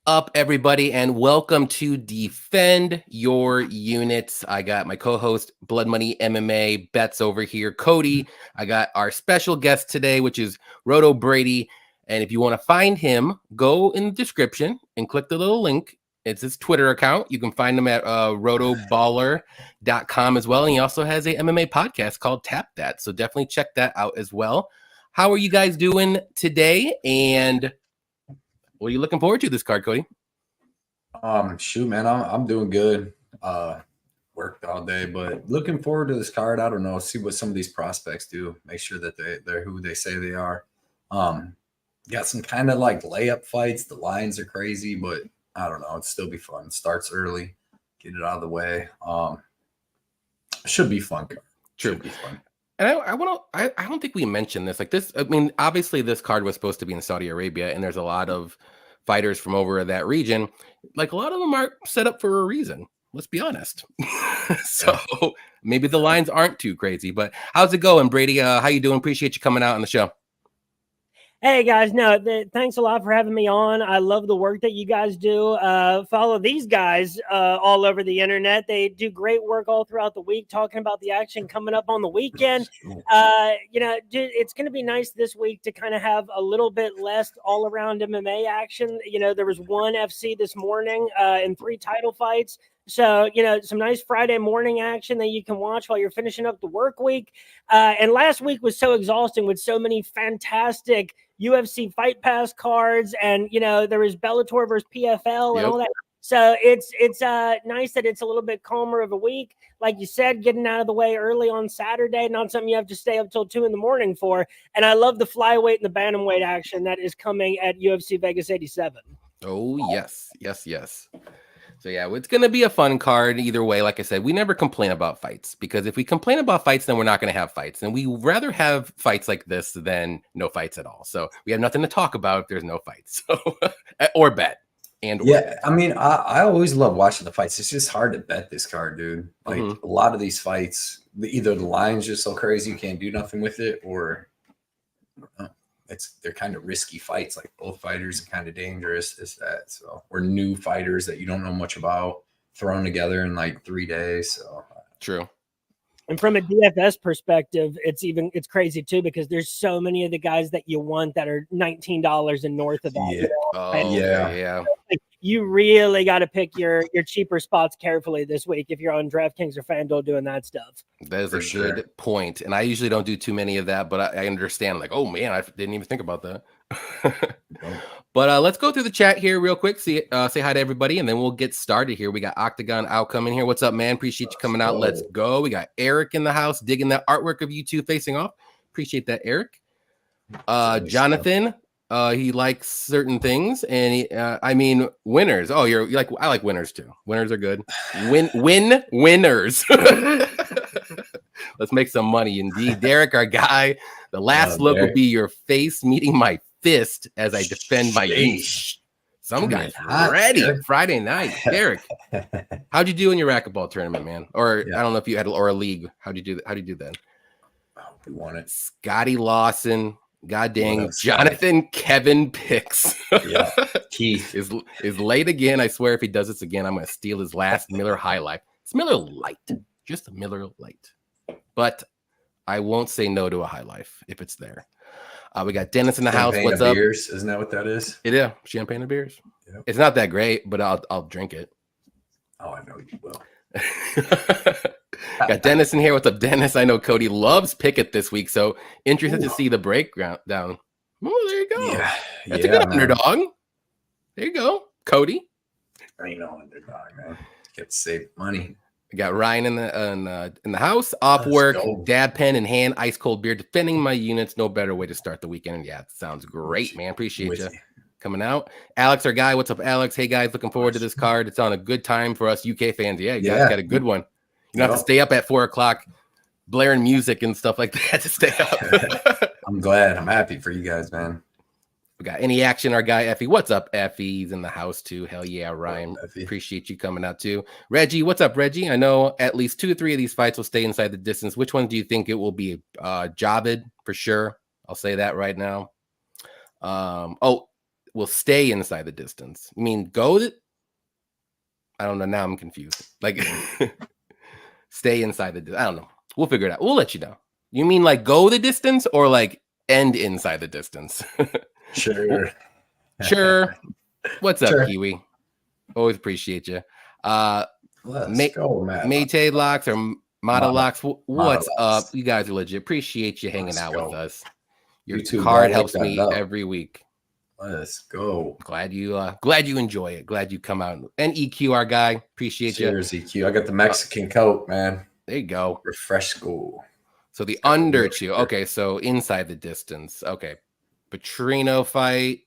up, everybody, and welcome to Defend Your Units. I got my co-host Blood Money MMA Bets over here, Cody. I got our special guest today, which is RotoBrady. And if you want to find him, go in the description and click the little link. It's his Twitter account. You can find him at rotoballer.com as well. And he also has a MMA podcast called Tap That. So definitely check that out as well. How are you guys doing today? And what are you looking forward to this card, Cody? Shoot, man, I'm doing good. Worked all day, but looking forward to this card. I don't know. See what some of these prospects do. Make sure that they're who they say they are. Got some kind of like layup fights. The lines are crazy, but I don't know. It'll still be fun. It starts early. Get it out of the way. Should be fun. Should be fun. And I don't think we mentioned this. Like this, I mean, obviously this card was supposed to be in Saudi Arabia, and there's a lot of fighters from over that region. Like a lot of them are set up for a reason. Let's be honest. So maybe the lines aren't too crazy. But how's it going, Brady? How you doing? Appreciate you coming out on the show. Hey guys, thanks a lot for having me on. I love the work that you guys do. Follow these guys all over the internet. They do great work all throughout the week, talking about the action coming up on the weekend. It's going to be nice this week to kind of have a little bit less all-around MMA action. There was one FC this morning and 3 title fights. So, some nice Friday morning action that you can watch while you're finishing up the work week. And last week was so exhausting with so many fantastic UFC Fight Pass cards. And, there was Bellator versus PFL and all that. So it's nice that it's a little bit calmer of a week. Like you said, getting out of the way early on Saturday, not something you have to stay up till 2 a.m. for. And I love the flyweight and the bantamweight action that is coming at UFC Vegas 87. Oh, yes. So, yeah, it's going to be a fun card either way. Like I said, we never complain about fights because if we complain about fights, then we're not going to have fights. And we rather have fights like this than no fights at all. So we have nothing to talk about if there's no fights. So, or bet. I mean, I always love watching the fights. It's just hard to bet this card, dude. Like a lot of these fights, either the line's just so crazy you can't do nothing with it, or they're kind of risky fights. Like both fighters are kind of dangerous. So we're new fighters that you don't know much about thrown together in like 3 days. So true. And from a DFS perspective, it's crazy too, because there's so many of the guys that you want that are $19 and north of that. Yeah. You really got to pick your cheaper spots carefully this week if you're on DraftKings or FanDuel doing that stuff. That is good point. And I usually don't do too many of that, but I understand. Like, oh man, I didn't even think about that. But let's go through the chat here real quick. Say hi to everybody, and then we'll get started here. We got Octagon Outcome in here. What's up, man? Appreciate you coming out. Let's go. We got Eric in the house digging that artwork of you two facing off. Appreciate that, Eric. Jonathan. He likes certain things, and winners. Oh, you're like, I like winners too. Winners are good. Winners. Let's make some money. Indeed, Derek, our guy. The last look will be your face meeting my fist as I defend my niche. Some guys ready. Friday night, Derek. How'd you do in your racquetball tournament, man? Or I don't know if you had a league. How'd you do that? How'd you do then? We won it. Scotty Lawson. God dang, Jonathan Kevin Picks. Keith is late again. I swear if he does this again, I'm going to steal his last Miller High Life. It's Miller Light. Just a Miller Light. But I won't say no to a High Life if it's there. We got Dennis in the house. What's up? Beers. Isn't that what that is? Yeah, champagne and beers. Yep. It's not that great, but I'll drink it. Oh, I know you will. Got Dennis in here. What's up, Dennis? I know Cody loves Picket this week, so interested to see the breakdown. Oh, there you go. That's a good underdog. There you go, Cody. I ain't no underdog, man. Get to save money. We got Ryan in the house, off work, dab pen in hand, ice cold beer, defending my units. No better way to start the weekend. And yeah, it sounds great, man. Appreciate you coming out. Alex, our guy. What's up, Alex? Hey guys, looking forward to this card. It's on a good time for us UK fans. Yeah, you guys got a good one. You don't have to stay up at 4 o'clock blaring music and stuff like that to stay up. I'm glad. I'm happy for you guys, man. We got Any Action, our guy, Effie. What's up, Effie? He's in the house, too. Hell yeah, Ryan. Appreciate you coming out, too. Reggie, what's up, Reggie? I know at least 2 or 3 of these fights will stay inside the distance. Which one do you think it will be? Javid, for sure. I'll say that right now. will stay inside the distance. You mean I don't know. Now I'm confused. Like stay inside the distance. I don't know. We'll figure it out. We'll let you know. You mean like go the distance or like end inside the distance? Sure. Sure. What's up, Sure. Kiwi? Always appreciate you. Let's go, man. Mate locks or Mata locks. What's Mata up? locks. You guys are legit. Appreciate you hanging Let's out go. with us. Your You too, card bro. helps Look me that up. every week. Let's go. Glad you enjoy it. Glad you come out. And EQ, our guy. Appreciate Cheers, EQ. I got the Mexican coat, man. you. There you go. Refresco. So the under two. Okay, so inside the distance. Okay. Petrino fight.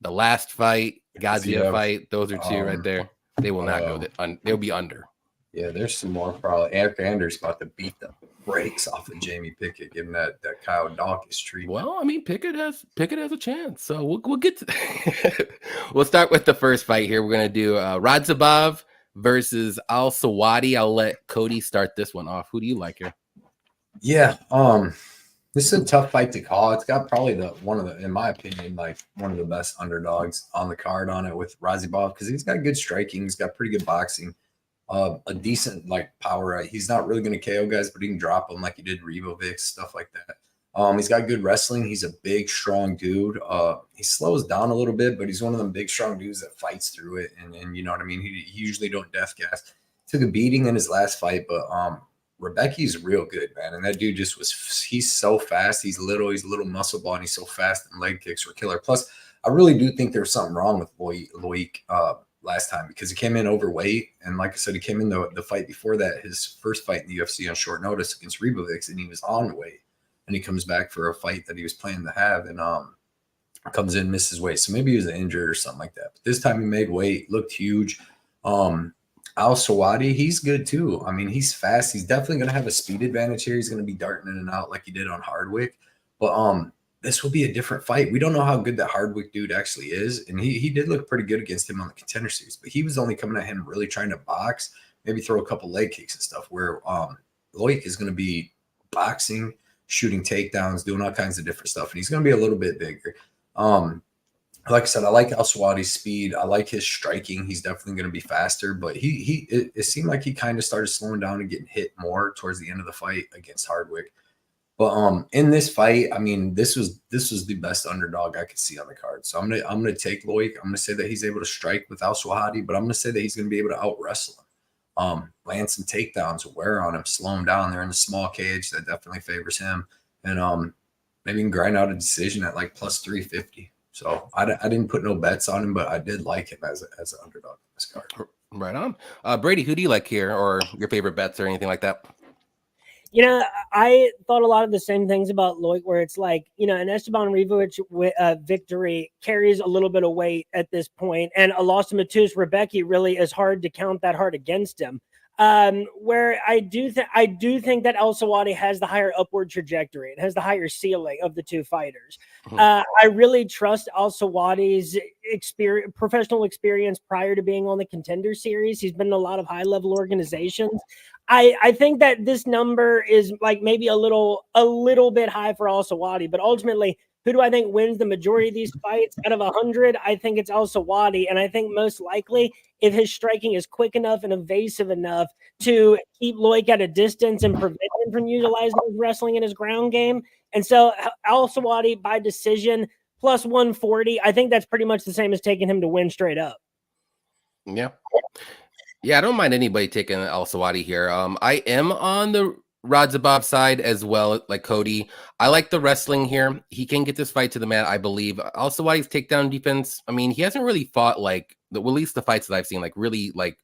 The last fight. Gaziev fight. Those are two right there. They will not go. They'll be under. Yeah, there's some more probably. Eric Anders about to beat the brakes off of Jamie Pickett, giving that Kyle Dawkins treatment. Well, I mean, Pickett has a chance. So we'll get to we'll start with the first fight here. We're gonna do Rajabov versus Al Sawadi. I'll let Cody start this one off. Who do you like here? Yeah, this is a tough fight to call. It's got probably in my opinion, like one of the best underdogs on the card on it with Rajabov because he's got good striking, he's got pretty good boxing. A decent like power. He's not really going to KO guys, but he can drop them like he did Revovic, stuff like that. He's got good wrestling. He's a big, strong dude. He slows down a little bit, but he's one of them big, strong dudes that fights through it. And you know what I mean? He usually don't death gas. Took a beating in his last fight, but Rebecca's real good, man. And that dude he's so fast. He's a little muscle ball, and he's so fast, and leg kicks were killer. Plus, I really do think there's something wrong with Loic last time because he came in overweight, and like I said, he came in the fight before that, his first fight in the UFC on short notice against Revovic, and he was on weight, and he comes back for a fight that he was planning to have, and comes in, misses weight, so maybe he was injured or something like that. But this time he made weight, looked huge. Al Sawadi, he's good too. I mean, he's fast. He's definitely going to have a speed advantage here. He's going to be darting in and out like he did on Hardwick, but this will be a different fight. We don't know how good that Hardwick dude actually is. And he did look pretty good against him on the Contender Series, but he was only coming at him really trying to box, maybe throw a couple leg kicks and stuff, where Loic is going to be boxing, shooting takedowns, doing all kinds of different stuff. And he's going to be a little bit bigger. Like I said, I like Al Sawadi's speed. I like his striking. He's definitely going to be faster, but it seemed like he kind of started slowing down and getting hit more towards the end of the fight against Hardwick. But in this fight, I mean, this was the best underdog I could see on the card. So I'm gonna take Loic. I'm gonna say that he's able to strike with Al Sawadi, but I'm gonna say that he's gonna be able to out wrestle him, land some takedowns, wear on him, slow him down. They're in the small cage. That definitely favors him, and maybe he can grind out a decision at like plus 350. So I didn't put no bets on him, but I did like him as an underdog in this card. Right on. Brady, who do you like here, or your favorite bets or anything like that? You know, I thought a lot of the same things about Loic, where it's like, you know, an Esteban Rivovic victory carries a little bit of weight at this point, and a loss to Matus Rebecca really is hard to count that hard against him. Where I do think that Al Sawadi has the higher upward trajectory. It has the higher ceiling of the two fighters. I really trust Al Sawadi's professional experience prior to being on the Contender Series. He's been in a lot of high-level organizations. I think that this number is like maybe a little bit high for Al Sawadi, but ultimately, who do I think wins the majority of these fights out of 100? I think it's Al Sawadi, and I think most likely, if his striking is quick enough and evasive enough to keep Loic at a distance and prevent him from utilizing his wrestling in his ground game. And so Al Sawadi by decision plus 140, I think that's pretty much the same as taking him to win straight up. Yeah. Yeah, I don't mind anybody taking Al Sawadi here. I am on the Rajabov side as well, like Cody. I like the wrestling here. He can get this fight to the mat, I believe. Al Sawadi's takedown defense, I mean, he hasn't really fought like, at least the fights that I've seen, like really like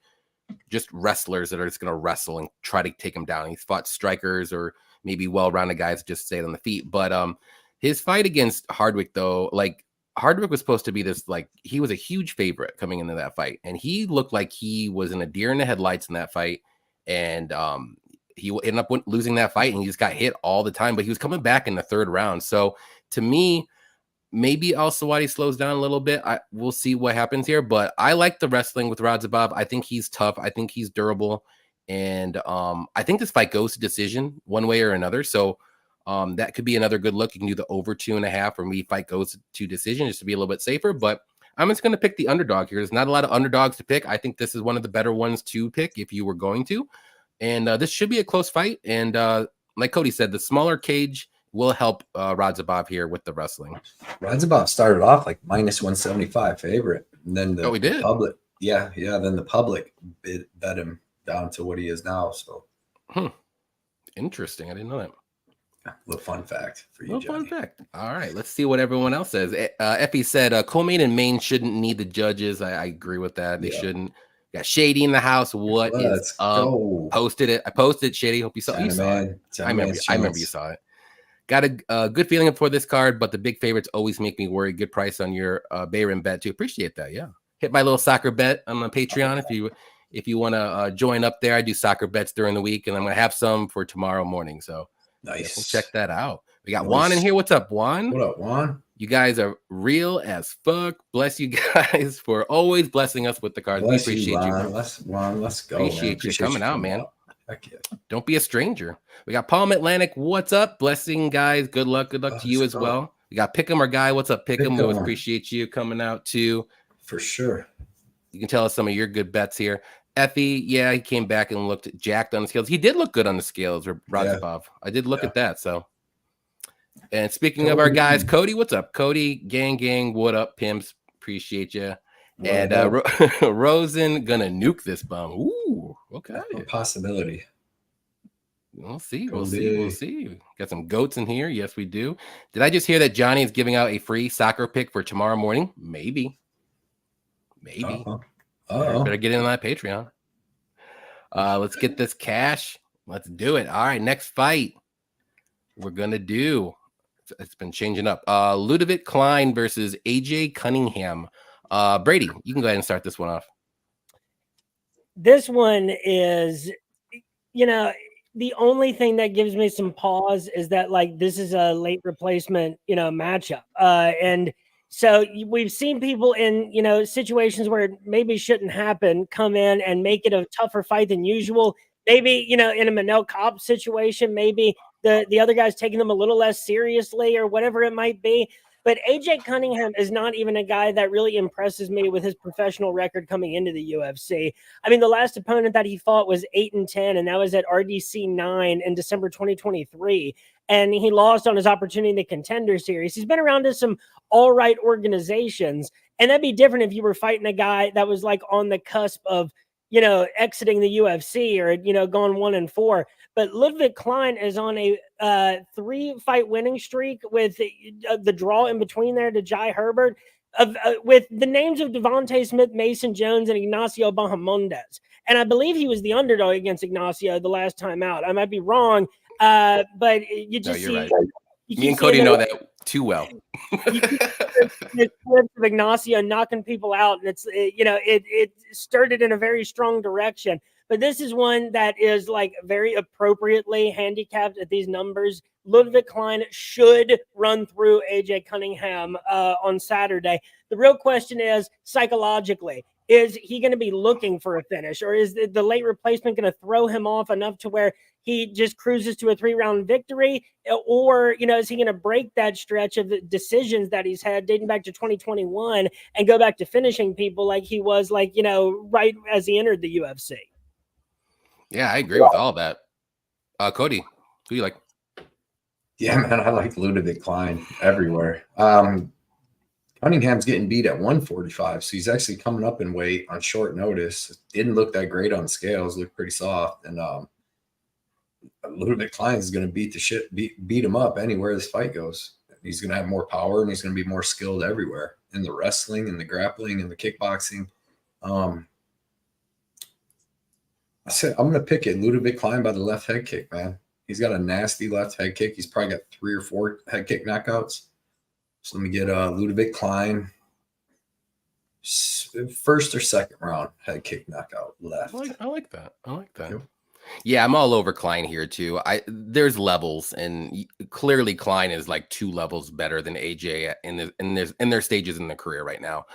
just wrestlers that are just going to wrestle and try to take him down. He's fought strikers or maybe well-rounded guys just stay on the feet. But his fight against Hardwick, though, like Hardwick was supposed to be this, like, he was a huge favorite coming into that fight. And he looked like he was in a deer in the headlights in that fight. And he ended up losing that fight, and he just got hit all the time. But he was coming back in the third round. So to me, maybe Al Sawadi slows down a little bit. We'll see what happens here. But I like the wrestling with Rajabov. I think he's tough. I think he's durable. And I think this fight goes to decision one way or another. So That could be another good look. You can do the over 2.5 or maybe fight goes to decision just to be a little bit safer. But I'm just going to pick the underdog here. There's not a lot of underdogs to pick. I think this is one of the better ones to pick if you were going to. And this should be a close fight. And like Cody said, the smaller cage will help Rajabov here with the wrestling. Rajabov started off like minus 175 favorite. And then the did. public, then the public bet him down to what he is now. So interesting. I didn't know that. A little fun fact for you, Johnny. Fun fact. All right, let's see what everyone else says. Effie said co-main and main shouldn't need the judges. I agree with that. They shouldn't. Got Shady in the house. Let's go. Posted it. I posted Shady. Hope you saw it. I remember you saw it. Got a good feeling for this card, but the big favorites always make me worry. Good price on your Bayern bet too. Appreciate that. Yeah. Hit my little soccer bet on my Patreon if you want to join up there. I do soccer bets during the week, and I'm gonna have some for tomorrow morning. So nice. We'll check that out. We got Juan in here. What's up, Juan? What up, Juan? You guys are real as fuck. Bless you guys for always blessing us with the cards. Bless we appreciate you. Let's go. Appreciate you coming out, man. Heck yeah. Don't be a stranger. We got Palm Atlantic. What's up? Blessing, guys. Good luck. Good luck to you as well. We got Pick'em, our guy. What's up, Pick'em? We always appreciate you coming out too. For sure. You can tell us some of your good bets here. Effie, yeah, he came back and looked jacked on the scales. He did look good on the scales, or Rajabov. Yeah. I did look at that. So, and speaking of our guys, Cody, what's up? Cody, gang, what up, pimps? Appreciate you. And Rosen gonna nuke this bum. Ooh, okay. A possibility. We'll see. We'll see. Got some goats in here. Yes, we do. Did I just hear that Johnny is giving out a free soccer pick for tomorrow morning? Maybe. Better get in on that Patreon. Let's get this cash. Let's do it. All right, next fight we're gonna do. It's been changing up. Ludovic Klein versus AJ Cunningham. Brady, you can go ahead and start this one off. This one is, the only thing that gives me some pause is that this is a late replacement, matchup. And so we've seen people in, situations where it maybe shouldn't happen, come in and make it a tougher fight than usual. Maybe, in a Manel Cobb situation, maybe the other guy's taking them a little less seriously or whatever it might be. But AJ Cunningham is not even a guy that really impresses me with his professional record coming into the UFC. I mean, the last opponent that he fought was 8-10, and that was at RDC 9 in December 2023. And he lost on his opportunity in the Contender Series. He's been around to some all right organizations. And that'd be different if you were fighting a guy that was on the cusp of, exiting the UFC or, going 1-4. But Ludwig Klein is on a 3-fight winning streak with the draw in between there to Jai Herbert, with the names of Devontae Smith, Mason Jones, and Ignacio Bahamondes. And I believe he was the underdog against Ignacio the last time out. I might be wrong, but you just see. Right. Me and Cody know that too well. The clips of Ignacio knocking people out, and it started in a very strong direction. But this is one that is very appropriately handicapped at these numbers. Ludwig Klein should run through AJ Cunningham on Saturday. The real question is, psychologically, is he going to be looking for a finish, or is the late replacement going to throw him off enough to where he just cruises to a 3-round victory? Or, is he going to break that stretch of decisions that he's had dating back to 2021 and go back to finishing people like he was right as he entered the UFC? Yeah, I agree with all that. Cody, who you like? Yeah, man, I like Ludovic Klein everywhere. Cunningham's getting beat at 145, so he's actually coming up in weight on short notice. Didn't look that great on scales, looked pretty soft. And Ludovic Klein is going to beat him up anywhere this fight goes. He's going to have more power, and he's going to be more skilled everywhere in the wrestling and the grappling and the kickboxing. I said I'm going to pick it. Ludovic Klein by the left head kick, man. He's got a nasty left head kick. He's probably got 3 or 4 head kick knockouts. So let me get Ludovic Klein, first or second round head kick knockout left. I like that. Yep. Yeah, I'm all over Klein here too. There's levels, and clearly Klein is 2 levels better than AJ in their stages in their career right now.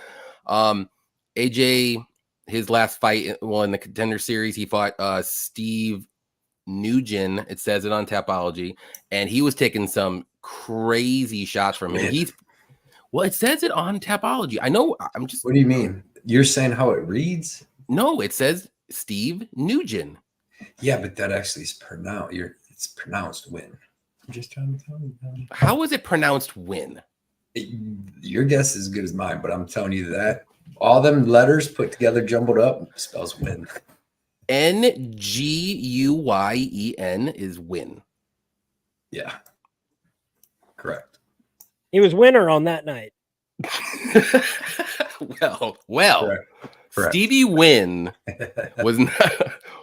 AJ, his last fight, in the Contender Series, he fought Steve Nugent. It says it on Tapology, and he was taking some crazy shots from him. It says it on Tapology. I know. I'm just. What do you mean? You're saying how it reads? No, it says Steve Nugent. Yeah, but that actually is pronounced. It's pronounced win. I'm just trying to tell you. How is it pronounced win? Your guess is as good as mine, but I'm telling you that all them letters put together, jumbled up, spells win. Nguyen is win. Yeah, correct. He was winner on that night. well. Correct. Stevie Wynn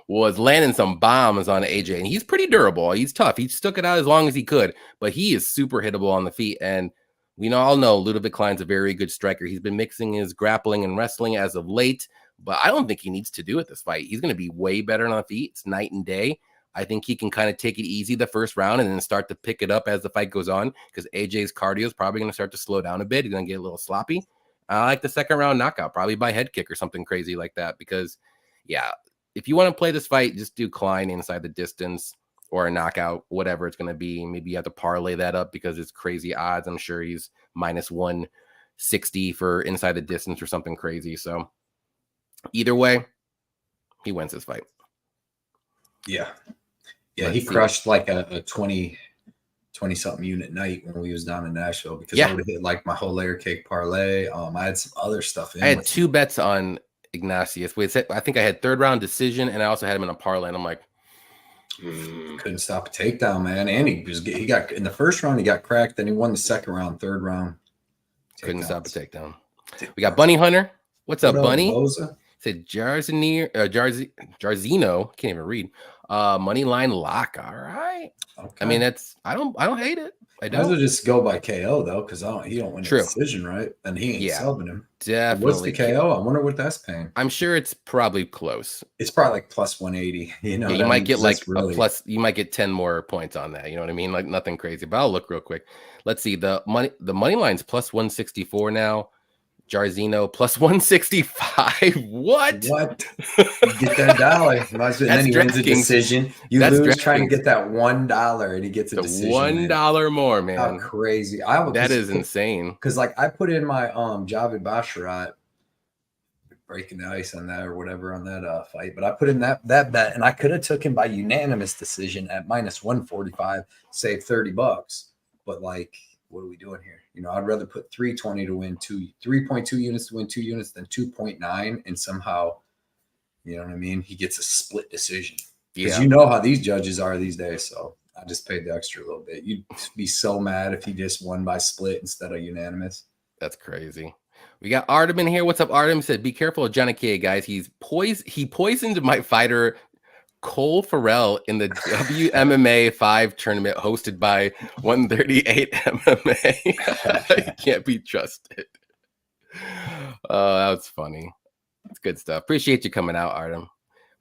was landing some bombs on AJ, and he's pretty durable. He's tough. He stuck it out as long as he could, but he is super hittable on the feet. And we all know Ludovic Klein's a very good striker. He's been mixing his grappling and wrestling as of late, but I don't think he needs to do it this fight. He's going to be way better on the feet. It's night and day. I think he can kind of take it easy the first round and then start to pick it up as the fight goes on, because AJ's cardio is probably going to start to slow down a bit. He's going to get a little sloppy. I like the second round knockout, probably by head kick or something crazy like that. Because, yeah, if you want to play this fight, just do Klein inside the distance or a knockout, whatever it's going to be. Maybe you have to parlay that up because it's crazy odds. I'm sure he's minus 160 for inside the distance or something crazy. So either way, he wins this fight. Yeah. Yeah, he crushed like a 20-something unit night when we was down in Nashville, because I would have hit like my whole layer cake parlay. I had some other stuff in. I had 2 bets on Ignatius. I think I had third round decision, and I also had him in a parlay. And I'm like, couldn't stop a takedown, man. And he got in the first round, he got cracked. Then he won the second round, third round. Couldn't stop a takedown. We got Bunny Hunter. What's up, Bunny? Said Jarzino. Can't even read. Money line lock. All right. Okay. I mean, I don't hate it. I don't. Might as well just go by KO though, because he don't win a decision, right? And he ain't subbing him. Definitely. What's the KO? I wonder what that's paying. I'm sure it's probably close. It's probably like plus 180. You know, you might get like a plus. You might get 10 more points on that. You know what I mean? Like nothing crazy. But I'll look real quick. Let's see. The money line's plus 164 now. Jarzino plus 165. What? You get that dollar. And then he wins a decision. You lose trying to get that $1 and he gets a decision. $1 more, man. How crazy. That is insane. Because like I put in my Javid Basharat, breaking the ice on that or whatever on that fight, but I put in that bet and I could have took him by unanimous decision at minus 145, save $30. But like, what are we doing here? You know, I'd rather put 320 to win 3.2 units to win 2 units than 2.9, and somehow, you know what I mean? He gets a split decision. Because you know how these judges are these days. So I just paid the extra a little bit. You'd be so mad if he just won by split instead of unanimous. That's crazy. We got Artem in here. What's up, Artem? He said, be careful of Johnny K, guys. He poisoned my fighter Cole Farrell in the WMMA 5 tournament hosted by 138 MMA. He can't be trusted. Oh, that was funny. It's good stuff. Appreciate you coming out, Artem. I'll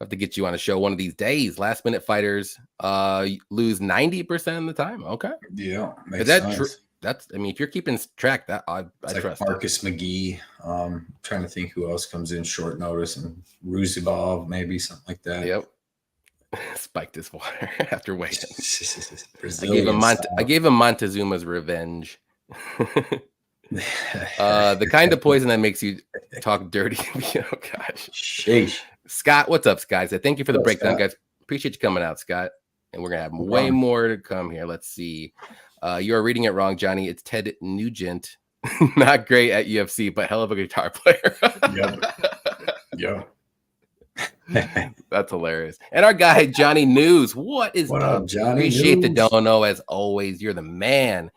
have to get you on a show one of these days. Last minute fighters lose 90% of the time. Okay. Yeah. Is that true? That's, I mean, if you're keeping track, that I trust. Marcus McGee. Trying to think who else comes in short notice, and Ruzibov, maybe something like that. Yep. Spiked his water after waiting. I gave him Montezuma's revenge. The kind of poison that makes you talk dirty. Oh gosh. Sheesh. Scott, what's up, Scott? Thank you for the breakdown, guys. Appreciate you coming out, Scott. And we're gonna have way more to come here. Let's see. You are reading it wrong, Johnny. It's Ted Nugent. Not great at UFC, but hell of a guitar player. Yeah. That's hilarious. And our guy Johnny News. What up, Johnny? Appreciate the dono as always. You're the man.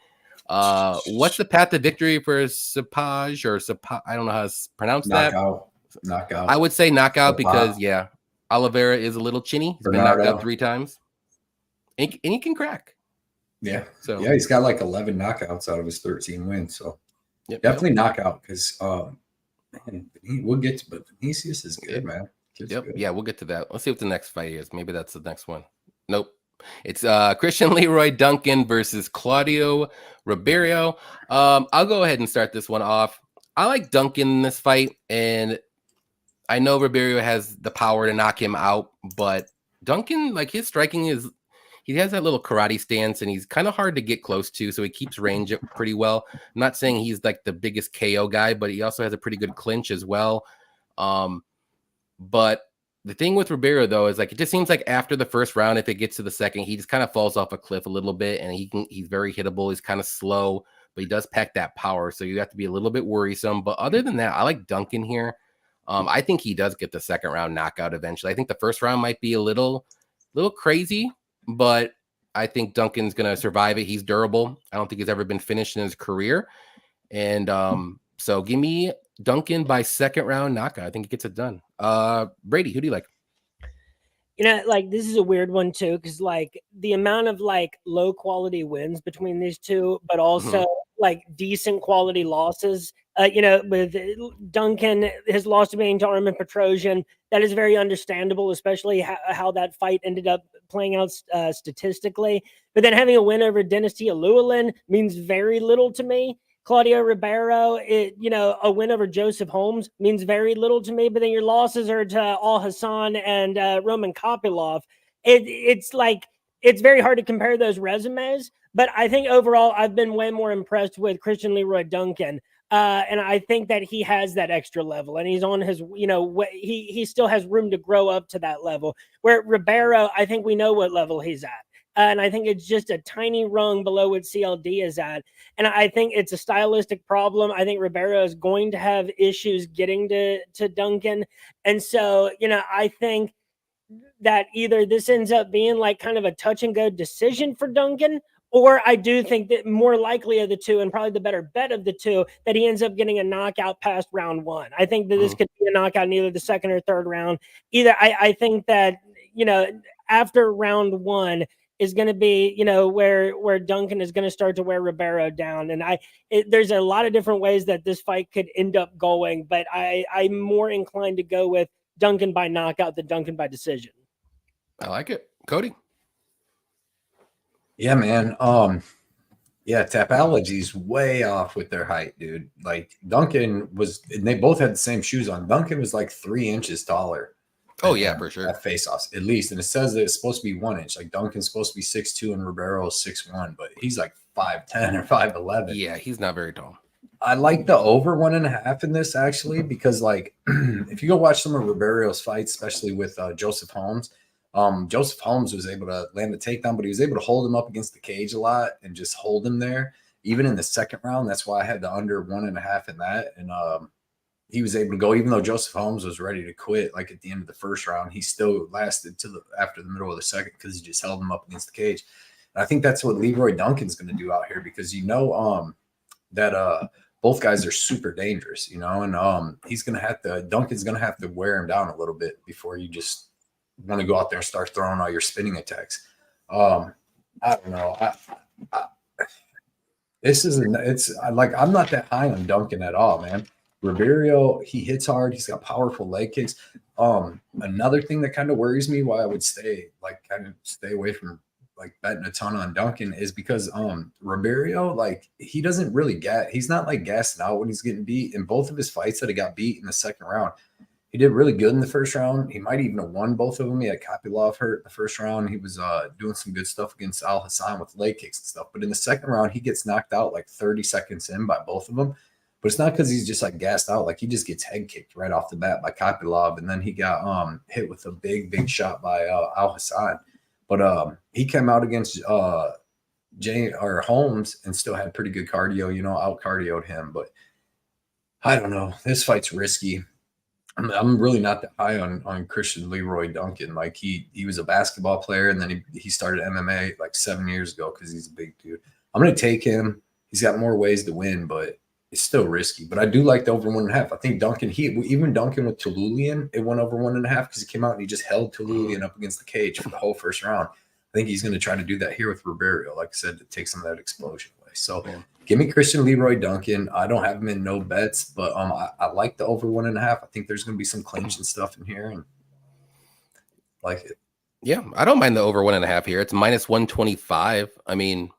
What's the path to victory for Sapai or Sapai? I don't know how to pronounce that. Knockout. I would say knockout because Oliveira is a little chinny. He's been knocked out 3 times, and he can crack. Yeah. So he's got like 11 knockouts out of his 13 wins. So definitely knockout because we'll get to, but Vinicius is good, man. Good. Yeah, we'll get to that. Let's see what the next fight is. Maybe that's the next one. Nope. It's Christian Leroy Duncan versus Claudio Roberio. I'll go ahead and start this one off. I like Duncan in this fight, and I know Roberio has the power to knock him out, but Duncan, like his striking he has that little karate stance and he's kind of hard to get close to. So he keeps range pretty well. I'm not saying he's like the biggest KO guy, but he also has a pretty good clinch as well. But the thing with Roberio though, is like, it just seems like after the first round, if it gets to the second, he just kind of falls off a cliff a little bit and he's very hittable. He's kind of slow, but he does pack that power. So you have to be a little bit worrisome. But other than that, I like Duncan here. I think he does get the second round knockout eventually. I think the first round might be a little crazy, but I think Duncan's going to survive it. He's durable. I don't think he's ever been finished in his career. And so give me Duncan by second round knockout. I think he gets it done. Brady, who do you like? Like this is a weird one too, because like the amount of like low quality wins between these two, but also like decent quality losses. With Duncan, his loss to Armin Petrosian, that is very understandable, especially how that fight ended up playing out statistically. But then having a win over Dynasty Llewellyn means very little to me. Claudio Ribeiro, a win over Joseph Holmes means very little to me. But then your losses are to Al Hassan and Roman Kopylov. It's like it's very hard to compare those resumes. But I think overall, I've been way more impressed with Christian Leroy Duncan. And I think that he has that extra level and he's on his, he still has room to grow up to that level. Where Ribeiro, I think we know what level he's at. And I think it's just a tiny rung below what CLD is at. And I think it's a stylistic problem. I think Ribeiro is going to have issues getting to Duncan. And so, I think that either this ends up being like kind of a touch and go decision for Duncan, or I do think that more likely of the two, and probably the better bet of the two, that he ends up getting a knockout past round one. I think that this could be a knockout in either the second or third round. I think that, after round one is going to be, where Duncan is going to start to wear Ribeiro down. And there's a lot of different ways that this fight could end up going, but I'm more inclined to go with Duncan by knockout than Duncan by decision. I like it. Cody? Yeah, man. Tapology's way off with their height, dude. Like Duncan they both had the same shoes on. Duncan was like 3 inches taller. Oh yeah, for sure. At face-offs, at least. And it says that it's supposed to be 1 inch. Like Duncan's supposed to be 6'2" and Roberio is 6'1", but he's like 5'10" or 5'11". Yeah, he's not very tall. I like the over 1.5 in this actually, because like if you go watch some of Roberio's fights, especially with Joseph Holmes, Joseph Holmes was able to land the takedown, but he was able to hold him up against the cage a lot and just hold him there. Even in the second round, that's why I had the under 1.5 in that. And he was able to go, even though Joseph Holmes was ready to quit, like at the end of the first round, he still lasted after the middle of the second because he just held him up against the cage. And I think that's what Leroy Duncan's going to do out here, because that both guys are super dangerous, and Duncan's going to have to wear him down a little bit before you just want to go out there and start throwing all your spinning attacks. I don't know. I'm not that high on Duncan at all, man. Roberio, he hits hard. He's got powerful leg kicks. Another thing that kind of worries me, why I would stay away from like betting a ton on Duncan, is because Roberio, like he doesn't really he's not like gassing out when he's getting beat. In both of his fights that he got beat in the second round, he did really good in the first round. He might even have won both of them. He had Kopylov hurt in the first round. He was doing some good stuff against Al Hassan with leg kicks and stuff. But in the second round, he gets knocked out like 30 seconds in by both of them. But it's not because he's just like gassed out. Like he just gets head kicked right off the bat by Kopylov. And then he got hit with a big shot by Al Hassan. But he came out against Holmes and still had pretty good cardio, out cardioed him. But I don't know. This fight's risky. I'm really not that high on Christian Leroy Duncan. Like he was a basketball player, and then he started MMA like 7 years ago because he's a big dude. I'm going to take him. He's got more ways to win, but it's still risky. But I do like the over 1.5. I think Duncan, even Duncan with Turulian, it went over 1.5 because he came out and he just held Turulian up against the cage for the whole first round. I think he's going to try to do that here with Roberio, like I said, to take some of that explosion away. So give me Christian Leroy Duncan. I don't have him in no bets, but I like the over 1.5. I think there's going to be some clinch and stuff in here, and like it. Yeah, I don't mind the over 1.5 here. It's minus 125. I mean,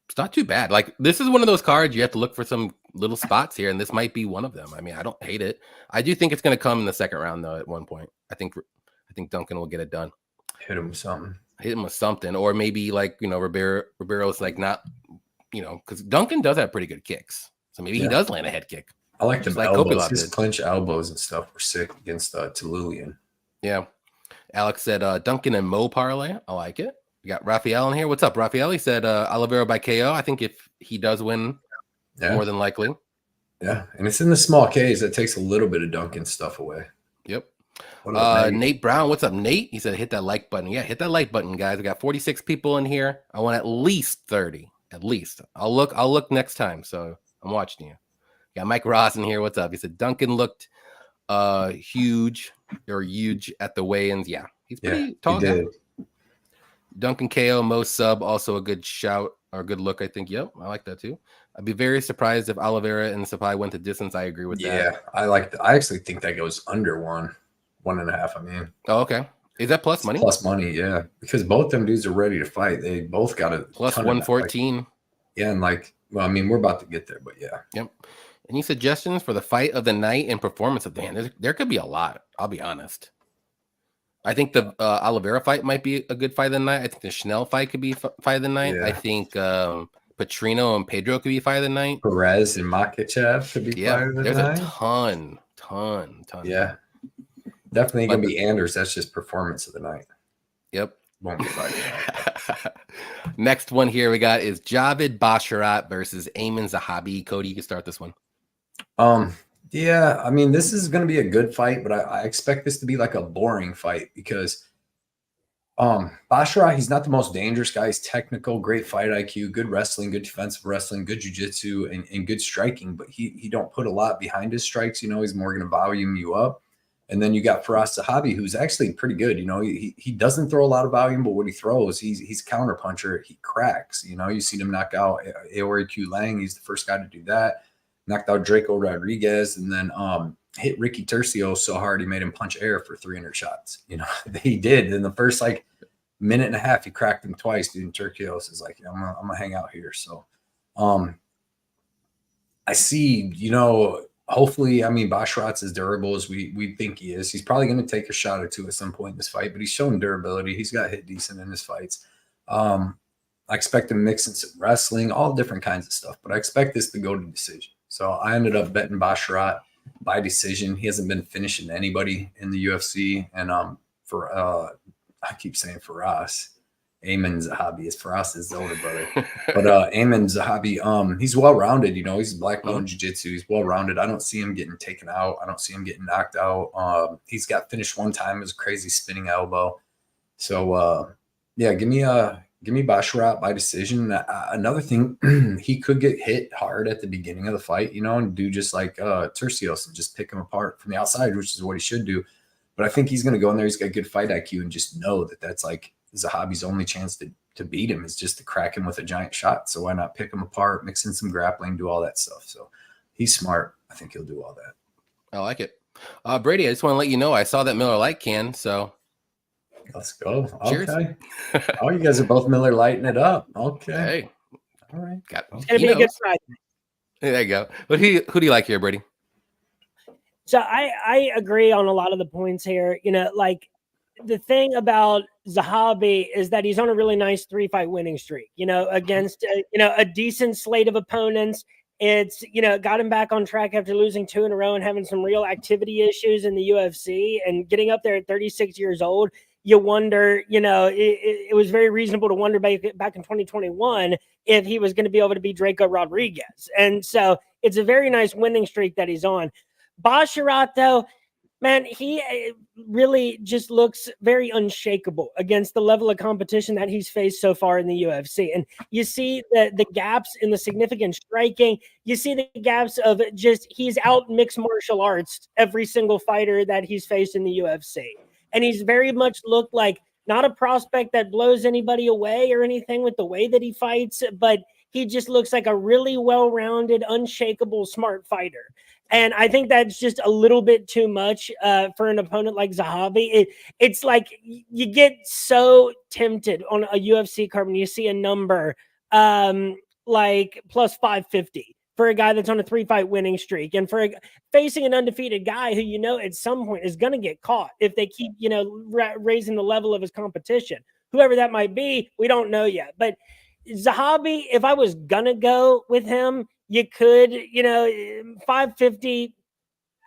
it's not too bad. Like this is one of those cards you have to look for some little spots here, and this might be one of them. I mean, I don't hate it. I do think it's going to come in the second round though. At one point, I think think Duncan will get it done. Hit him with something. Or maybe like, Roberios like not, because Duncan does have pretty good kicks. So maybe he does land a head kick. I like them like elbows. His clinch elbows and stuff were sick against Tululian. Yeah. Alex said Duncan and Mo parlay. I like it. We got Raphael in here. What's up, Raphael? He said Oliveira by KO. I think if he does win, more than likely. Yeah, and it's in the small Ks. That takes a little bit of Duncan's stuff away. Yep. Nate Brown, what's up, Nate? He said hit that like button. Yeah, hit that like button, guys. We got 46 people in here. I want at least 30. At least. I'll look next time. So I'm watching you. Got Mike Ross in here. What's up? He said Duncan looked huge at the weigh-ins. Yeah, he's pretty tall. He did. Duncan KO, Mo sub, also a good shout or good look, I think. Yep, I like that too. I'd be very surprised if Oliveira and Sapai went the distance. I agree with that. Yeah, I actually think that goes under 1.5. I mean, oh, okay. Is that plus money? Plus money, yeah. Because both them dudes are ready to fight. They both got a plus 114. Yeah, and we're about to get there, but yeah. Yep. Any suggestions for the fight of the night and performance of the hand? There could be a lot. I'll be honest. I think the Oliveira fight might be a good fight of the night. I think the Schnell fight could be fight of the night. Yeah. I think Petrino and Pedro could be fight of the night. Perez and Mokaev could be fight of the night. There's a ton. Yeah. Definitely going to be Anders. That's just performance of the night. Yep. Won't be fighting. Next one here we got is Javid Basharat versus Ayman Zahabi. Cody, you can start this one. Yeah, I mean, this is going to be a good fight, but I expect this to be like a boring fight because Basharat, he's not the most dangerous guy. He's technical, great fight IQ, good wrestling, good defensive wrestling, good jiu-jitsu, and good striking, but he don't put a lot behind his strikes. He's more going to volume you up. And then you got Firas Zahabi, who's actually pretty good. He doesn't throw a lot of volume, but what he throws, he's a counter puncher. He cracks. You seen him knock out Aori Q Lang. He's the first guy to do that. Knocked out Draco Rodriguez, and then hit Ricky Tercio so hard he made him punch air for 300 shots. He did. In the first minute and a half, he cracked him twice. Dude, and Tercios is like, I'm gonna hang out here. So, I see. Hopefully, Basharat's as durable as we think he is. He's probably going to take a shot or two at some point in this fight, but he's shown durability. He's got hit decent in his fights. I expect him mixing some wrestling, all different kinds of stuff, but I expect this to go to decision. So I ended up betting Basharat by decision. He hasn't been finishing anybody in the UFC, and I keep saying Firas. Ayman Zahabi is Firas' older brother. But Ayman Zahabi, he's well-rounded. He's a black belt in jiu-jitsu. He's well-rounded. I don't see him getting taken out. I don't see him getting knocked out. He's got finished one time. It was a crazy spinning elbow. So, give me Basharat by decision. Another thing, he could get hit hard at the beginning of the fight, and do just like Tercios and just pick him apart from the outside, which is what he should do. But I think he's going to go in there. He's got good fight IQ and just know that that's like Zahabi's only chance to beat him is just to crack him with a giant shot. So why not pick him apart, mix in some grappling, do all that stuff. So he's smart. I think he'll do all that. I like it. Brady, I just want to let you know I saw that Miller Lite can. So let's go. Cheers. Okay. Oh, you guys are both Miller Lighting it up. Okay. Hey. All right. It's gonna be a good fight. There you go. But who do you like here, Brady? So I agree on a lot of the points here. The thing about Zahabi is that he's on a really nice 3-fight winning streak, against, a decent slate of opponents. It's, got him back on track after losing 2 in a row and having some real activity issues in the UFC and getting up there at 36 years old. You wonder, it was very reasonable to wonder back in 2021 if he was going to be able to beat Draco Rodriguez. And so it's a very nice winning streak that he's on. Basharat, though, man, he really just looks very unshakable against the level of competition that he's faced so far in the UFC. And you see the gaps in the significant striking. You see the gaps of just he's out mixed martial arts every single fighter that he's faced in the UFC. And he's very much looked like not a prospect that blows anybody away or anything with the way that he fights, but he just looks like a really well-rounded, unshakable, smart fighter. And I think that's just a little bit too much for an opponent like Zahabi. It's like you get so tempted on a UFC card when you see a number like plus 550 for a guy that's on a 3-fight winning streak, and for facing an undefeated guy who, at some point is going to get caught if they keep, raising the level of his competition. Whoever that might be, we don't know yet. But Zahabi, if I was going to go with him, you could, 550.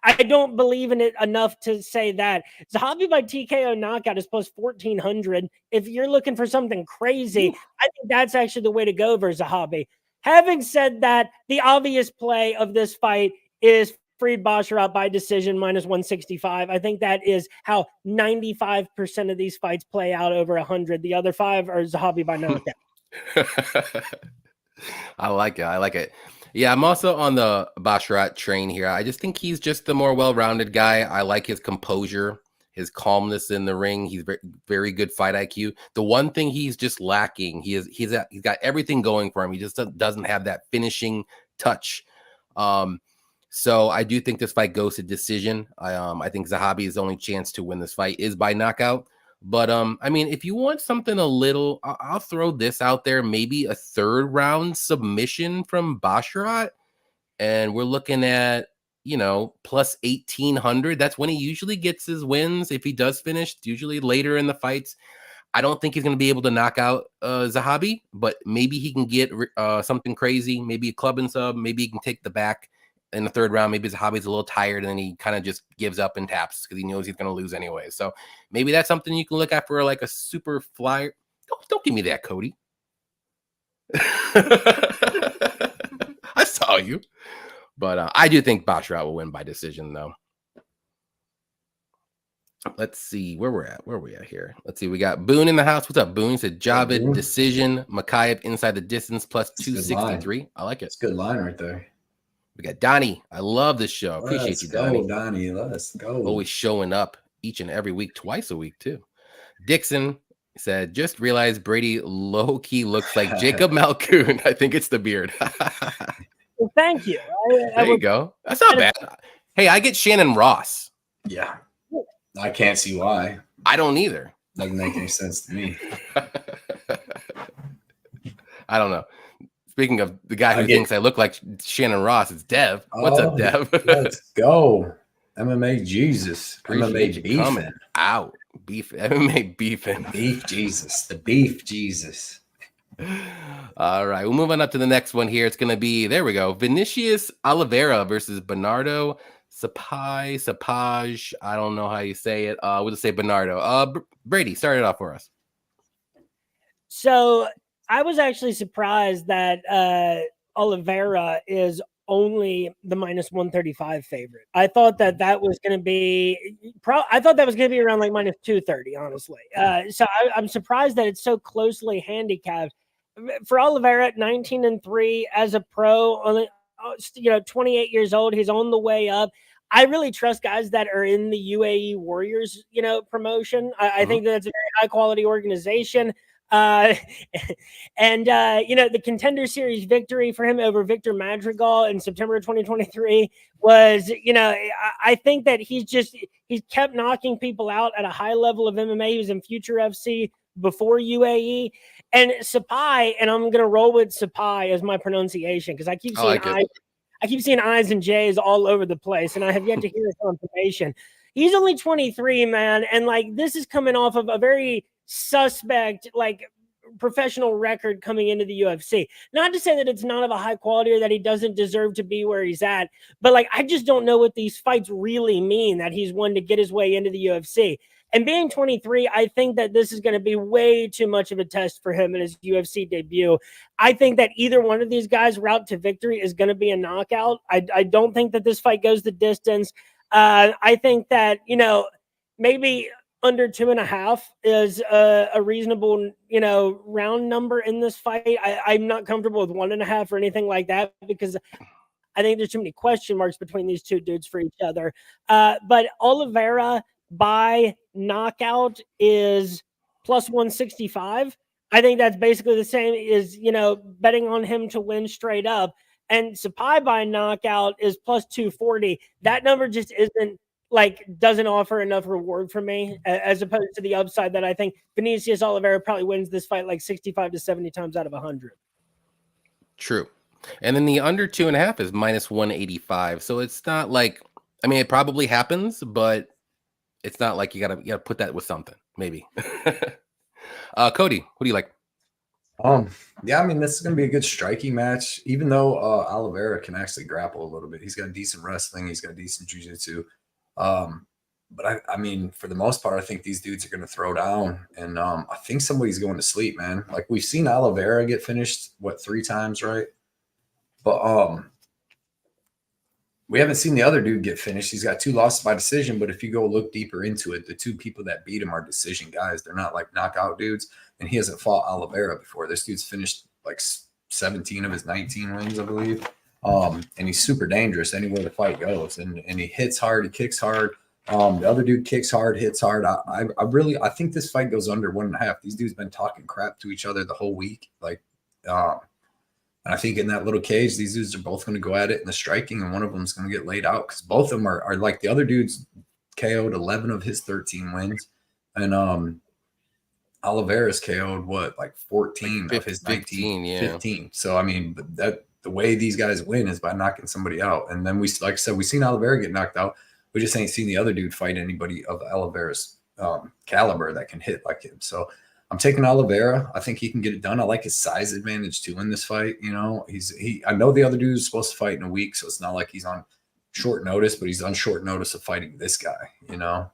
I don't believe in it enough to say that. Zahabi by TKO knockout is plus 1,400. If you're looking for something crazy, I think that's actually the way to go for Zahabi. Having said that, the obvious play of this fight is Farid Basharat by decision minus 165. I think that is how 95% of these fights play out over 100. The other 5 are Zahabi by knockout. I like it. Yeah, I'm also on the Basharat train here. I just think he's just the more well-rounded guy. I like his composure, his calmness in the ring. He's very, very good fight IQ. The one thing he's just lacking, he's got everything going for him. He just doesn't have that finishing touch. So I do think this fight goes to decision. I think Zahabi's only chance to win this fight is by knockout. But if you want something a little, I'll throw this out there. Maybe a 3rd round submission from Basharat, and we're looking at plus 1,800. That's when he usually gets his wins. If he does finish, usually later in the fights. I don't think he's going to be able to knock out Zahabi, but maybe he can get something crazy. Maybe a club and sub. Maybe he can take the back in the 3rd round. Maybe Zahabi's a little tired and then he kind of just gives up and taps because he knows he's going to lose anyway. So maybe that's something you can look at for like a super flyer. Don't give me that, Cody. I saw you. But I do think Basharat will win by decision, though. Let's see where we're at. Where are we at here? Let's see. We got Boone in the house. What's up, Boone? He said Javid decision. Mokaev inside the distance plus 263. I like it. It's a good line right there. We got Donnie. I love this show. Appreciate you, Donnie. Donnie. Let's go. Always showing up each and every week, twice a week, too. Dixon said, just realized Brady low-key looks like Jacob Malkoon. I think it's the beard. Well, thank you. There you go. That's not bad. Hey, I get Shannon Ross. Yeah. I can't see why. I don't either. Doesn't make any sense to me. I don't know. Speaking of the guy who thinks I look like Shannon Ross, it's Dev. What's up, Dev? Let's go. MMA Jesus. Appreciate MMA you coming out. Beef. MMA beefing. Beef Jesus. The beef Jesus. All right. We'll move on up to the next one here. It's going to be, there we go, Vinicius Oliveira versus Bernardo Sapage. I don't know how you say it. We'll just say Bernardo. Brady, start it off for us. So I was actually surprised that Oliveira is only the minus 135 favorite. I thought that was going to be around like minus 230, honestly. So I'm surprised that it's so closely handicapped. For Oliveira, 19-3 as a pro, only 28 years old. He's on the way up. I really trust guys that are in the UAE Warriors, promotion. I think that's a very high quality organization. The Contender Series victory for him over Victor Madrigal in September of 2023 was, I think that he's kept knocking people out at a high level of MMA. He was in Future FC before UAE. And Sapai, and I'm going to roll with Sapai as my pronunciation because I keep seeing I's and J's all over the place, and I have yet to hear a confirmation. He's only 23, man, and this is coming off of a very suspect professional record coming into the UFC. Not to say that it's not of a high quality or that he doesn't deserve to be where he's at, but I just don't know what these fights really mean that he's won to get his way into the UFC. And being 23, I think that this is going to be way too much of a test for him in his UFC debut. I think that either one of these guys' route to victory is going to be a knockout. I don't think that this fight goes the distance. I think that, maybe under 2.5 is a reasonable, round number in this fight. I'm not comfortable with 1.5 or anything like that because I think there's too many question marks between these two dudes for each other. But Oliveira by knockout is plus 165. I think that's basically the same as, betting on him to win straight up. And Sapai by knockout is plus 240. That number just isn't doesn't offer enough reward for me as opposed to the upside that I think Vinicius Oliveira probably wins this fight 65 to 70 times out of 100. True. And then the under 2.5 is minus 185. So it's not like, I mean, it probably happens, but it's not like you gotta put that with something, maybe. Cody, what do you like? Yeah, I mean, this is going to be a good striking match, even though Oliveira can actually grapple a little bit. He's got decent wrestling. He's got decent jiu-jitsu. But I mean, for the most part, I think these dudes are going to throw down. And I think somebody's going to sleep, man. Like, we've seen Oliveira get finished, 3 times, right? But we haven't seen the other dude get finished. He's got 2 losses by decision. But if you go look deeper into it, the 2 people that beat him are decision guys. They're not like knockout dudes. And he hasn't fought Oliveira before. This dude's finished like 17 of his 19 wins, I believe. And he's super dangerous anywhere the fight goes. And he hits hard, he kicks hard. The other dude kicks hard, hits hard. I think this fight goes under 1.5. These dudes been talking crap to each other the whole week. Like, and I think in that little cage, these dudes are both going to go at it in the striking, and one of them is going to get laid out because both of them are like the other dude's KO'd 11 of his 13 wins. And Oliveira's KO'd 14 of his 19, 15. So I mean, that the way these guys win is by knocking somebody out. And then like I said, we've seen Oliveira get knocked out. We just ain't seen the other dude fight anybody of Oliveira's caliber that can hit like him. So I'm taking Oliveira. I think he can get it done. I like his size advantage too in this fight. You know, I know the other dude is supposed to fight in a week, so it's not like he's on short notice, but he's on short notice of fighting this guy, you know,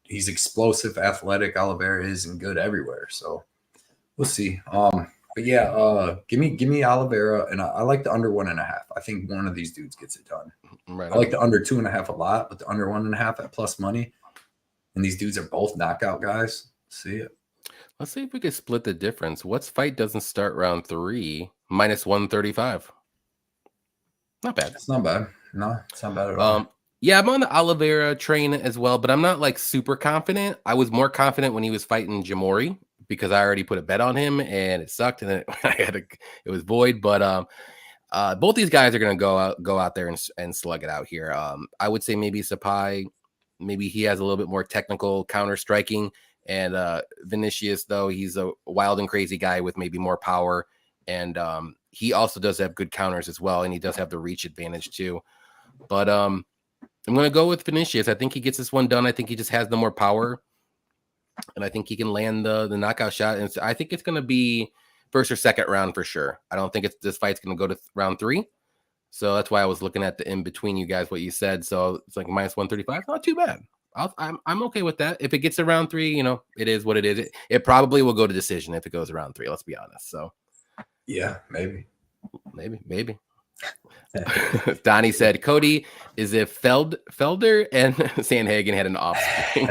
he's explosive, athletic. Oliveira is and good everywhere. So we'll see. But yeah, give me Oliveira, and I like the under 1.5. I think one of these dudes gets it done. Right. I like the under 2.5 a lot, but the under 1.5 at plus money. And these dudes are both knockout guys. See it. Let's see if we can split the difference. What's fight doesn't start round 3? Minus 135. Not bad. It's not bad. No, it's not bad at all. Yeah, I'm on the Oliveira train as well, but I'm not like super confident. I was more confident when he was fighting Jamori because I already put a bet on him and it sucked, and then it was void. But both these guys are gonna go out there and slug it out here. I would say maybe Sapai, maybe he has a little bit more technical counter striking, and Vinicius, though, he's a wild and crazy guy with maybe more power, and he also does have good counters as well, and he does have the reach advantage too. But I'm going to go with Vinicius. I think he gets this one done. I think he just has the more power, and I think he can land the knockout shot. And I think it's going to be first or second round for sure. I don't think this fight's going to go to round 3. So that's why I was looking at the in between you guys, what you said. So it's like minus 135. Not too bad. I'm okay with that. If it gets to round 3, you know, it is what it is. It probably will go to decision if it goes around 3. Let's be honest. So yeah, maybe. Donnie said Cody is if Felder and Sandhagen had an offspring.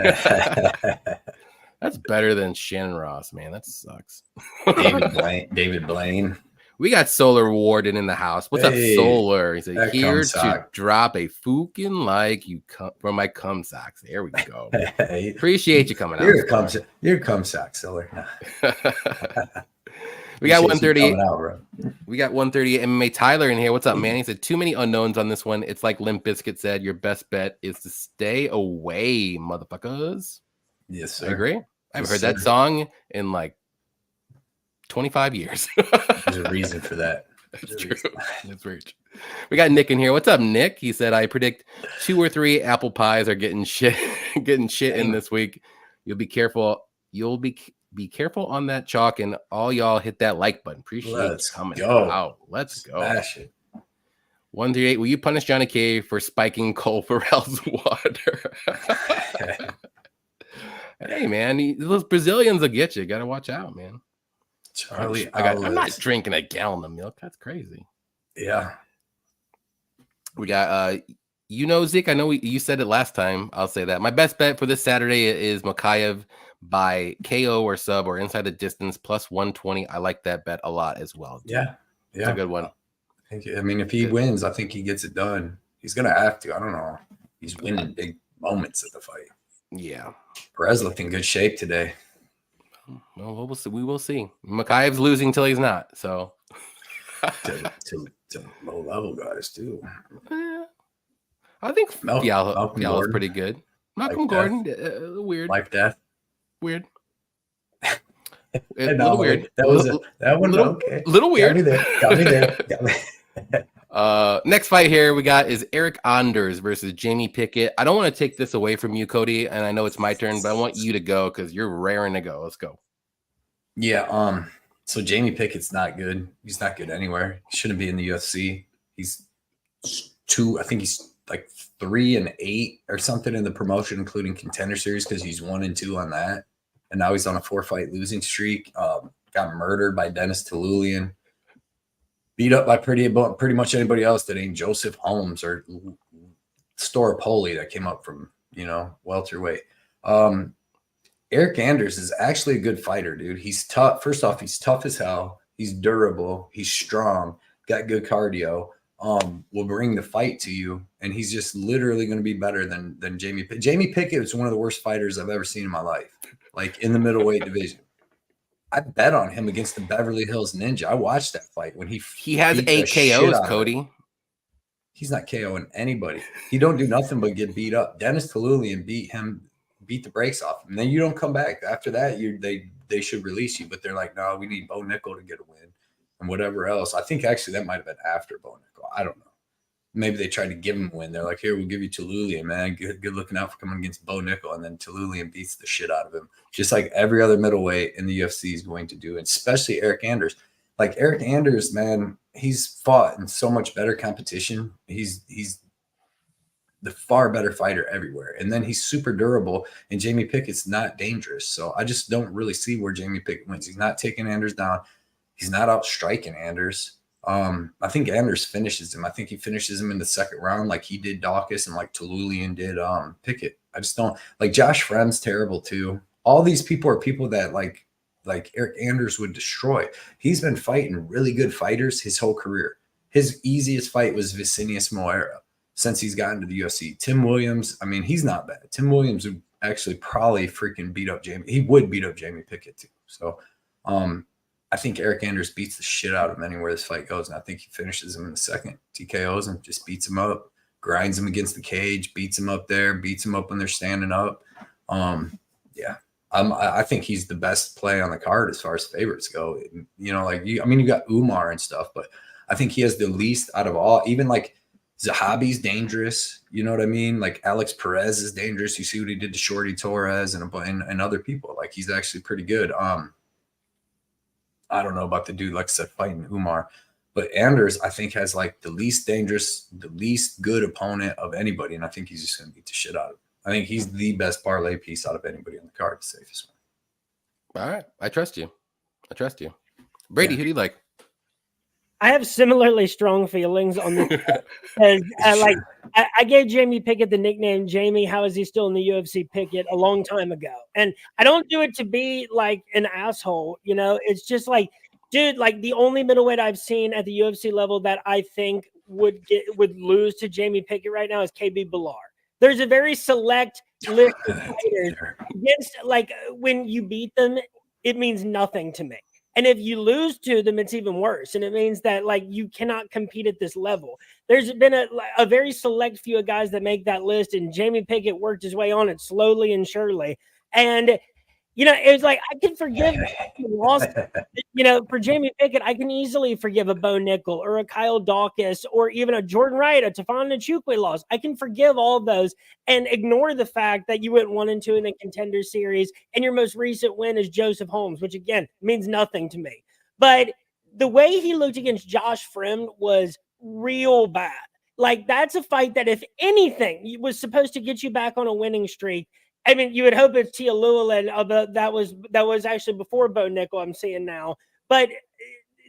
That's better than Shannon Ross, man. That sucks. David Blaine. We got Solar Warden in the house. What's up, Solar? He's like, here to drop a fucking like you from my cum socks. There we go. Appreciate you coming out. Here comes socks, Solar. We got 138. We got 138 MMA Tyler in here. What's up, man? He said, too many unknowns on this one. It's like Limp Bizkit said, your best bet is to stay away, motherfuckers. Yes, sir. I agree. I haven't heard that song in like 25 years. There's a reason for that. That's true. That's very true. We got Nick in here. What's up, Nick? He said, I predict 2 or 3 apple pies are getting shit in this week. You'll be careful. Be careful on that chalk, and all y'all hit that like button. Appreciate it coming out. Let's go. Smash it. 138. Will you punish Johnny K for spiking Cole Farrell's water? Hey, man, those Brazilians will get you. Got to watch out, man. Charlie, I'm not drinking a gallon of milk. That's crazy. Yeah. We got, Zeke, I know you said it last time. I'll say that. My best bet for this Saturday is Mokaev by KO or sub or inside the distance plus 120. I like that bet a lot as well. Dude. Yeah. It's a good one. I mean, if he wins, I think he gets it done. He's going to have to. I don't know. He's winning big moments at the fight. Yeah. Perez looked in good shape today. Well, we'll see. We will see. Mokaev's losing till he's not. So to low level guys too. I think Fiala's pretty good. Malcolm Gordon, weird. Life death. Weird. A little weird. That one. Okay. Little weird. Got me there. Next fight here we got is Eric Anders versus Jamie Pickett. I don't want to take this away from you, Cody, and I know it's my turn, but I want you to go because you're raring to go. Let's go. Yeah. So Jamie Pickett's not good. He's not good anywhere. He shouldn't be in the UFC. He's I think he's like 3-8 or something in the promotion, including Contender Series, because he's 1-2 on that. And now he's on a 4-fight losing streak. Got murdered by Dennis Talulian. Beat up by pretty much anybody else that ain't Joseph Holmes or Storopoli that came up from, welterweight. Eric Anders is actually a good fighter, dude. He's tough. First off, he's tough as hell. He's durable. He's strong. Got good cardio. Will bring the fight to you, and he's just literally going to be better than Jamie Pickett. Jamie Pickett is one of the worst fighters I've ever seen in my life, like in the middleweight division. I bet on him against the Beverly Hills Ninja. I watched that fight when he has 8 KOs, Cody. He's not KOing anybody. He don't do nothing but get beat up. Dennis Talulian beat the brakes off him. And then you don't come back. After that, they should release you, but they're like, no, we need Bo Nickel to get a win and whatever else. I think actually that might have been after Bo Nickel. I don't know. Maybe they tried to give him a win. They're like, here, we'll give you Talulian, man. Good looking out for coming against Bo Nickel. And then Talulian beats the shit out of him, just like every other middleweight in the UFC is going to do, and especially Eric Anders. Like Eric Anders, man, he's fought in so much better competition. He's the far better fighter everywhere. And then he's super durable, and Jamie Pickett's not dangerous. So I just don't really see where Jamie Pickett wins. He's not taking Anders down. He's not out striking Anders. I think Anders finishes him. I think he finishes him in the second round like he did Dawkins and like Talulian did Pickett. I just don't like Josh Fremd's terrible too. All these people are people that like Eric Anders would destroy. He's been fighting really good fighters his whole career. His easiest fight was Vicinius Moreira since he's gotten to the UFC. Tim Williams, I mean, he's not bad. Tim Williams would actually probably freaking beat up Jamie. He would beat up Jamie Pickett too. So I think Eric Anders beats the shit out of him anywhere this fight goes, and I think he finishes him in the second. TKOs him, just beats him up, grinds him against the cage, beats him up there, beats him up when they're standing up. Yeah, I think he's the best play on the card as far as favorites go. You got Umar and stuff, but I think he has the least out of all. Even like Zahabi's dangerous. You know what I mean? Like Alex Perez is dangerous. You see what he did to Shorty Torres and other people. Like he's actually pretty good. I don't know about the dude, like I said, fighting Umar, but Anders, I think, has like the least dangerous, the least good opponent of anybody. And I think he's just going to beat the shit out of him. I think he's the best parlay piece out of anybody on the card, the safest one. All right. I trust you. Brady, who do you like? I have similarly strong feelings on this. Because, I gave Jamie Pickett the nickname Jamie, how is he still in the UFC Pickett, a long time ago. And I don't do it to be like an asshole, it's just like, dude, like the only middleweight I've seen at the UFC level that I think would lose to Jamie Pickett right now is KB Billar. There's a very select list of fighters against, like, when you beat them, it means nothing to me. And if you lose to them, it's even worse. And it means that, like, you cannot compete at this level. There's been a very select few of guys that make that list, and Jamie Pickett worked his way on it slowly and surely. And, it was like, I can forgive loss. For Jamie Pickett, I can easily forgive a Bo Nickel or a Kyle Dawkins or even a Jordan Wright, a Tafon Nchukwu loss. I can forgive all of those and ignore the fact that you went 1-2 in the Contender Series and your most recent win is Joseph Holmes, which again means nothing to me. But the way he looked against Josh Fremd was real bad. Like, that's a fight that, if anything, was supposed to get you back on a winning streak. I mean, you would hope it's Tia Llewellyn, but that was actually before Bo Nickel, I'm seeing now. But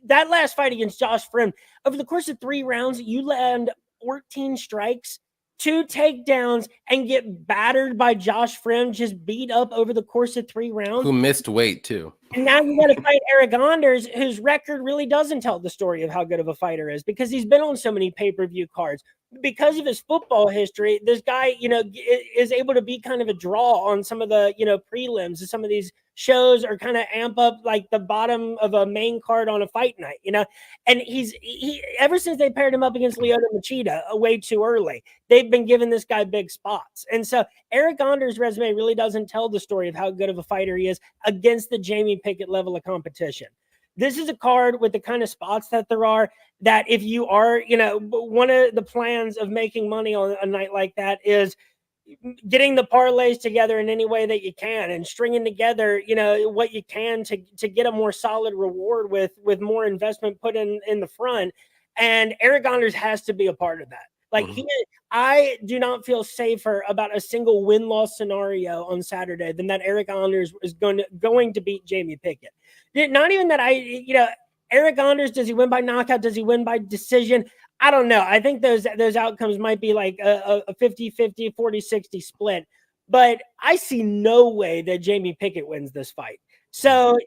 that last fight against Josh Fremd, over the course of 3 rounds, you land 14 strikes, 2 takedowns, and get battered by Josh Fremd, just beat up over the course of 3 rounds. Who missed weight, too. And now you got to fight Eric Anders, whose record really doesn't tell the story of how good of a fighter is, because he's been on so many pay-per-view cards. Because of his football history, this guy, is able to be kind of a draw on some of the, prelims and some of these shows or kind of amp up like the bottom of a main card on a fight night, and he ever since they paired him up against Lyoto Machida way too early, they've been giving this guy big spots. And so Eric Anders' resume really doesn't tell the story of how good of a fighter he is against the Jamie Pickett level of competition. This is a card with the kind of spots that there are, that if you are, one of the plans of making money on a night like that is getting the parlays together in any way that you can and stringing together, what you can to get a more solid reward with more investment put in the front. And Eric Anders has to be a part of that. Like I do not feel safer about a single win-loss scenario on Saturday than that Eric Anders is going to beat Jamie Pickett. Not even that Eric Anders, does he win by knockout? Does he win by decision? I don't know. I think those outcomes might be like a 50-50, 40-60 split. But I see no way that Jamie Pickett wins this fight. So,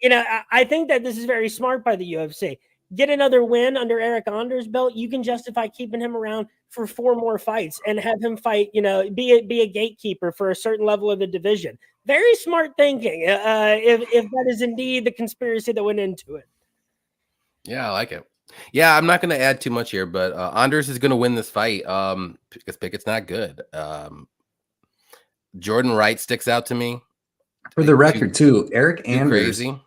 I think that this is very smart by the UFC. Get another win under Eric Anders' belt. You can justify keeping him around for 4 more fights and have him fight, be a gatekeeper for a certain level of the division. Very smart thinking, if that is indeed the conspiracy that went into it. Yeah, I like it. Yeah, I'm not going to add too much here, but Anders is going to win this fight because Pickett's not good. Jordan Wright sticks out to me. For the record, too, Eric Anders crazy.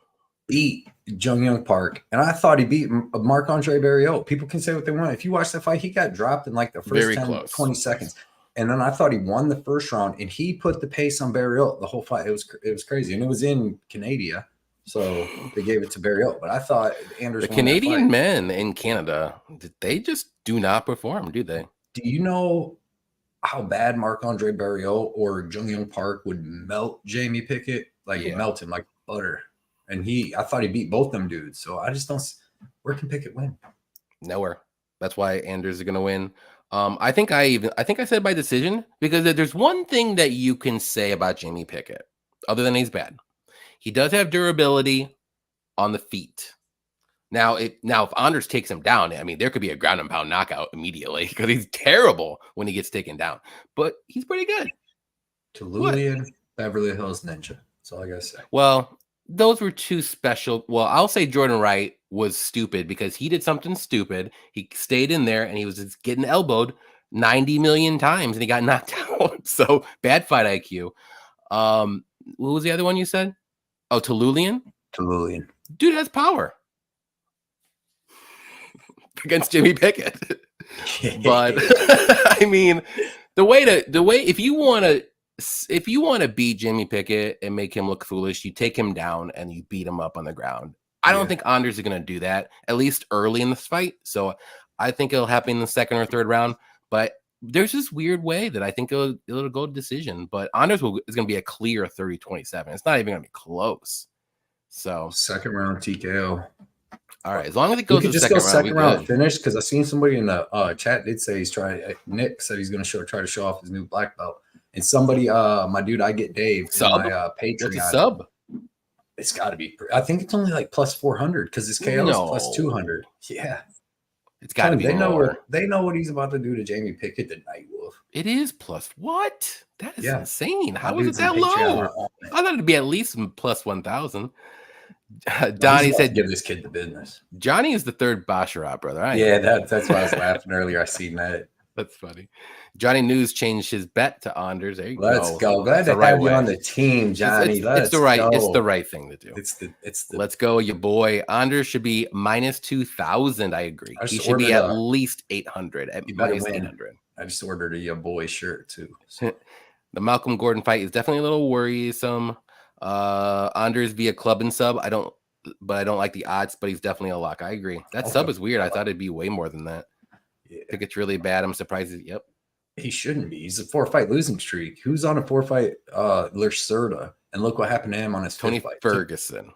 Beat Jung Young Park, and I thought he beat Marc-Andre Barriault. People can say what they want. If you watch that fight, he got dropped in like the first 20 seconds. And then I thought he won the first round, and he put the pace on Barriault the whole fight. It was crazy, and it was in Canada, so they gave it to Barriault. But I thought Anders. The Canadian men in Canada, they just do not perform, do they? Do you know how bad Marc-Andre Barriault or Jung Young Park would melt Jamie Pickett? Melt him like butter. And I thought he beat both them dudes. So I just don't. Where can Pickett win? Nowhere. That's why Anders is going to win. I think I said by decision, because there's one thing that you can say about Jamie Pickett, other than he's bad. He does have durability on the feet. Now if Anders takes him down, I mean, there could be a ground and pound knockout immediately because he's terrible when he gets taken down. But he's pretty good. Tululian, Beverly Hills Ninja. That's all I gotta say. Well, those were two special. Well, I'll say Jordan Wright was stupid because he did something stupid. He stayed in there and he was just getting elbowed 90 million times and he got knocked out. So bad fight IQ. What was the other one you said? Oh, Tululian? Tululian. Dude has power against Jimmy Pickett. But I mean, the way if you want to beat Jamie Pickett and make him look foolish, you take him down and you beat him up on the ground. I don't think Anders is going to do that, at least early in this fight. So I think it'll happen in the second or third round. But there's this weird way that I think it'll go to decision. But Anders is going to be a clear 30-27. It's not even going to be close. So second round TKO. All right, as long as it goes to the second round finish, because I seen somebody in the chat did say he's trying. Nick said he's going to try to show off his new black belt. And somebody, my dude, I get Dave, sub? my Patreon. What's a sub? It's got to be. I think it's only like plus 400 because his KO is plus 200. Yeah, it's got to be. They know what he's about to do to Jamie Pickett, the Night Wolf. It is plus what? That is insane. How is it that low? I thought it'd be at least plus 1,000. Donnie said, "Give this kid the business." Johnny is the third Basharat brother. That's why I was laughing earlier. I seen that. That's funny. Johnny News changed his bet to Anders. There you go. Let's go. Glad to have you on the team, Johnny. It's the right thing to do. Let's go, your boy. Anders should be minus 2,000. I agree. He should be at least 800. At minus 800. I just ordered a your boy shirt too. So. The Malcolm Gordon fight is definitely a little worrisome. Anders via club and sub. I don't like the odds, but he's definitely a lock. I agree. That sub is weird. I thought it'd be way more than that. Yeah. I think it's really bad. I'm surprised. Yep. He shouldn't be. He's a 4-fight losing streak. Who's on a 4-fight Lacerda? And look what happened to him on his Tony fight. Ferguson.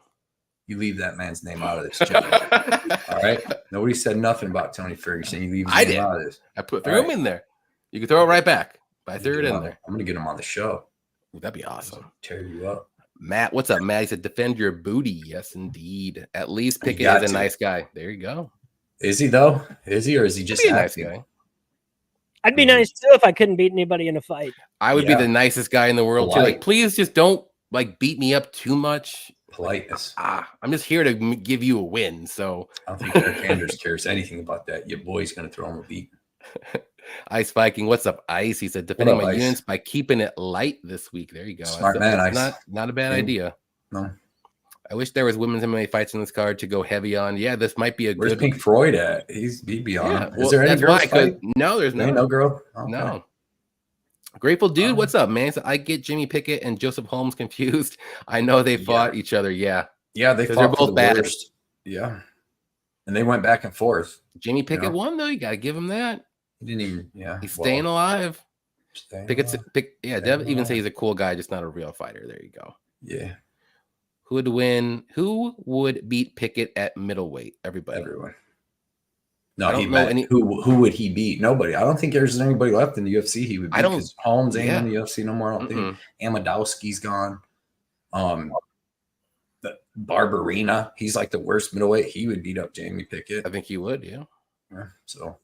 You leave that man's name out of this, chat. All right. Nobody said nothing about Tony Ferguson. You leave his name out of this. I threw him in there. You can throw it right back. But I threw it in there. I'm gonna get him on the show. Ooh, that'd be awesome. Tear you up. Matt, what's up, Matt? He said, defend your booty. Yes, indeed. At least Pickett is a nice guy. There you go. Is he, though? Is he, or is he just a nice guy? I'd be nice, too, if I couldn't beat anybody in a fight. I would be the nicest guy in the world, too. Like, please just don't like beat me up too much. Politeness. I'm just here to give you a win. So I don't think Rick Anders cares anything about that. Your boy's gonna throw him a beat. Ice Viking, what's up, Ice? He said defending my units by keeping it light this week. There you go. Smart man, Ice. Not a bad idea. No. I wish there was women's MMA fights in this card to go heavy on. Yeah, this might be a Where's good. Pink Floyd at? He'd be on. Yeah, Is there any girls fight? No, there's no girl. Okay. No. Grateful dude, what's up, man? So I get Jimmy Pickett and Joseph Holmes confused. I know they fought each other. Yeah, they fought. They're both bad. Worst. Yeah, and they went back and forth. Jimmy Pickett won though. You got to give him that. He didn't even. Yeah, he's staying alive. Pickett's Dev even say alive. he's a cool guy, just not a real fighter. There you go. Yeah. Who would win? Who would beat Pickett at middleweight? Everyone. No, I don't know any. Who would he beat? Nobody. I don't think there's anybody left in the UFC he would beat. Because Holmes ain't in the UFC no more. I don't think Amadowski's gone. The Barberina, he's like the worst middleweight. He would beat up Jamie Pickett. I think he would. Yeah. So.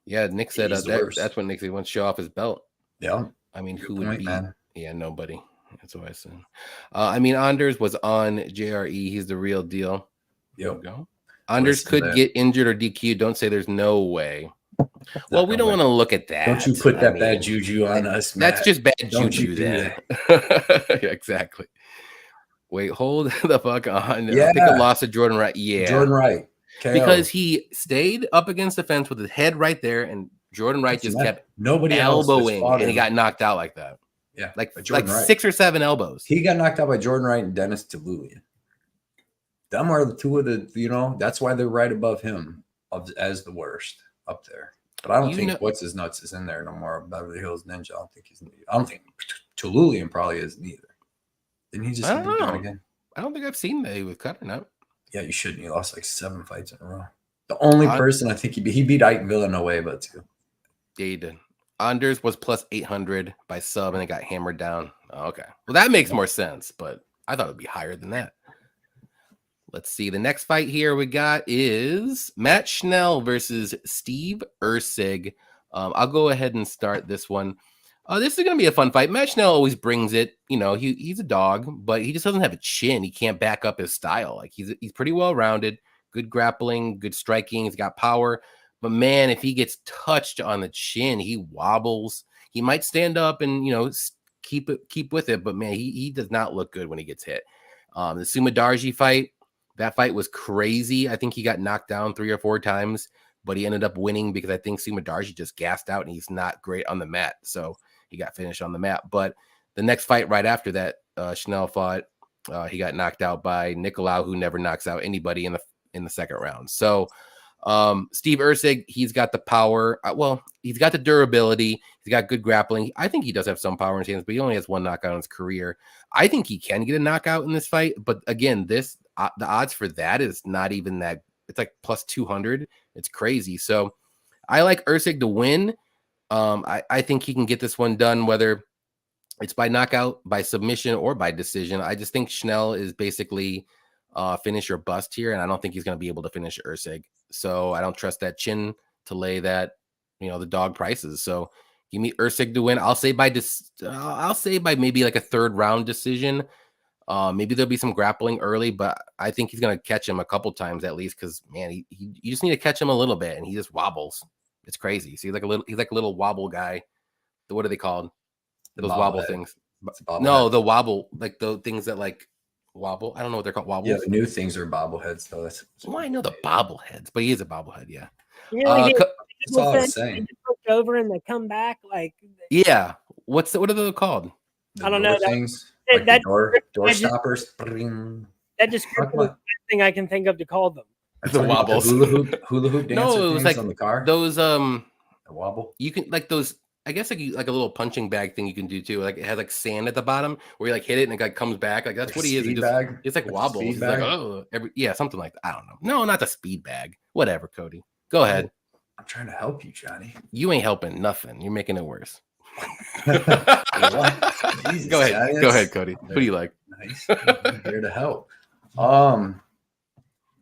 Yeah, Nick said that's when Nick wants to show off his belt. Yeah. I mean, who would beat? Man. Yeah, nobody. That's what I said. I mean, Anders was on JRE. He's the real deal. Yep. Go. Anders could get injured or DQ. Don't say there's no way. Well, we don't want to look at that. Don't you put that bad juju on us, Matt. That's just bad juju then. Yeah, exactly. Wait, hold the fuck on. Yeah. Pickett lost to Jordan Wright. Yeah. Jordan Wright. KO. Because he stayed up against the fence with his head right there, and Jordan Wright just kept elbowing, and he got knocked out like that. Yeah. Like 6 or 7 elbows. He got knocked out by Jordan Wright and Dennis Tululian. Them are the two of the, that's why they're right above him as the worst up there. But I don't think What's His Nuts is in there no more. Beverly Hills Ninja. I don't think Tululian probably is neither. Didn't he just I don't know. Again? I don't think I've seen that with Cutter now. Yeah, you shouldn't. He lost like 7 fights in a row. The only person I think he beat Ike Villanueva too. Yeah, he did. Anders was plus 800 by sub, and it got hammered down. Oh, okay. Well, that makes more sense, but I thought it would be higher than that. Let's see. The next fight here we got is Matt Schnell versus Steve Erceg. I'll go ahead and start this one. This is going to be a fun fight. Matt Schnell always brings it. You know, he's a dog, but he just doesn't have a chin. He can't back up his style. Like he's pretty well-rounded, good grappling, good striking. He's got power. But man, if he gets touched on the chin, he wobbles. He might stand up and, keep with it. But man, he does not look good when he gets hit. The Sumadarji fight, that fight was crazy. I think he got knocked down 3 or 4 times, but he ended up winning because I think Sumadarji just gassed out and he's not great on the mat. So he got finished on the mat. But the next fight right after that, Schnell fought. He got knocked out by Nicolau, who never knocks out anybody in the second round. So Steve Erceg, he's got the power. He's got the durability. He's got good grappling. I think he does have some power in his hands, but he only has 1 knockout in his career. I think he can get a knockout in this fight. But again, the odds for that is not even that. It's like plus 200. It's crazy. So I like Erceg to win. I think he can get this one done, whether it's by knockout, by submission, or by decision. I just think Schnell is basically finish or bust here, and I don't think he's going to be able to finish Erceg. So I don't trust that chin to lay that, the dog prices. So give me Erceg to win. I'll say by maybe like a 3rd round decision. Maybe there'll be some grappling early, but I think he's going to catch him a couple times at least because, man, you just need to catch him a little bit, and he just wobbles. It's crazy. So he's like a little wobble guy. What are they called? Those wobble things. No, the wobble, like the things that like wobble. I don't know what they're called. Wobbles. Yeah, the new things are bobbleheads, though. I know the bobbleheads, but he is a bobblehead. Yeah. That's all I was saying. Over and they come back like. Yeah. What are they called? I don't know. Things. Like door stoppers. That just the thing I can think of to call them. The wobbles. The hula hoop dancer. No, it was like on the car. Those a wobble. You can like those. I guess like a little punching bag thing you can do too. Like it has like sand at the bottom where you like hit it and it like comes back. Like that's like what he is. It's like wobbles. It's like something like that. I don't know. No, not the speed bag. Whatever, Cody. Go ahead. I'm trying to help you, Johnny. You ain't helping nothing. You're making it worse. Jesus, Go ahead, Cody. Who do you like? Nice. I'm here to help.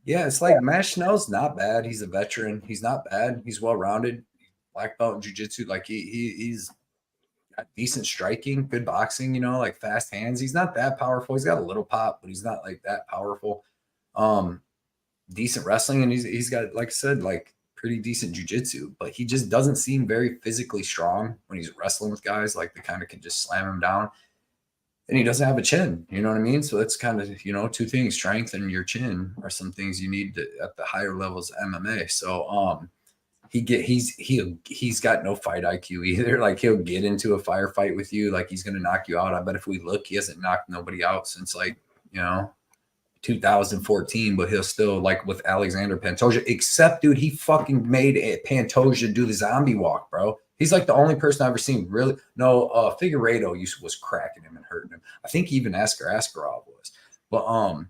Yeah, it's like Matt Schnell's not bad. He's a veteran. He's not bad. He's well-rounded. Black belt in jiu-jitsu. Like he's decent striking, good boxing, you know, like fast hands. He's not that powerful. He's got a little pop, but he's not like that powerful. Decent wrestling, and he's got, like I said, like pretty decent jiu-jitsu, but he just doesn't seem very physically strong when he's wrestling with guys. Like they kind of can just slam him down. And he doesn't have a chin, you know what I mean? So that's kind of, you know, two things. Strength and your chin are some things you need at the higher levels of MMA. So he's got no fight IQ either. Like he'll get into a firefight with you, like he's gonna knock you out. I bet if we look, he hasn't knocked nobody out since, like, you know, 2014, but he'll still, like with Alexander Pantoja, except, dude, he fucking made Pantoja do the zombie walk, bro. He's like the only person I've ever seen really. No, Figueiredo was cracking him and hurting him. I think even Askarov was. But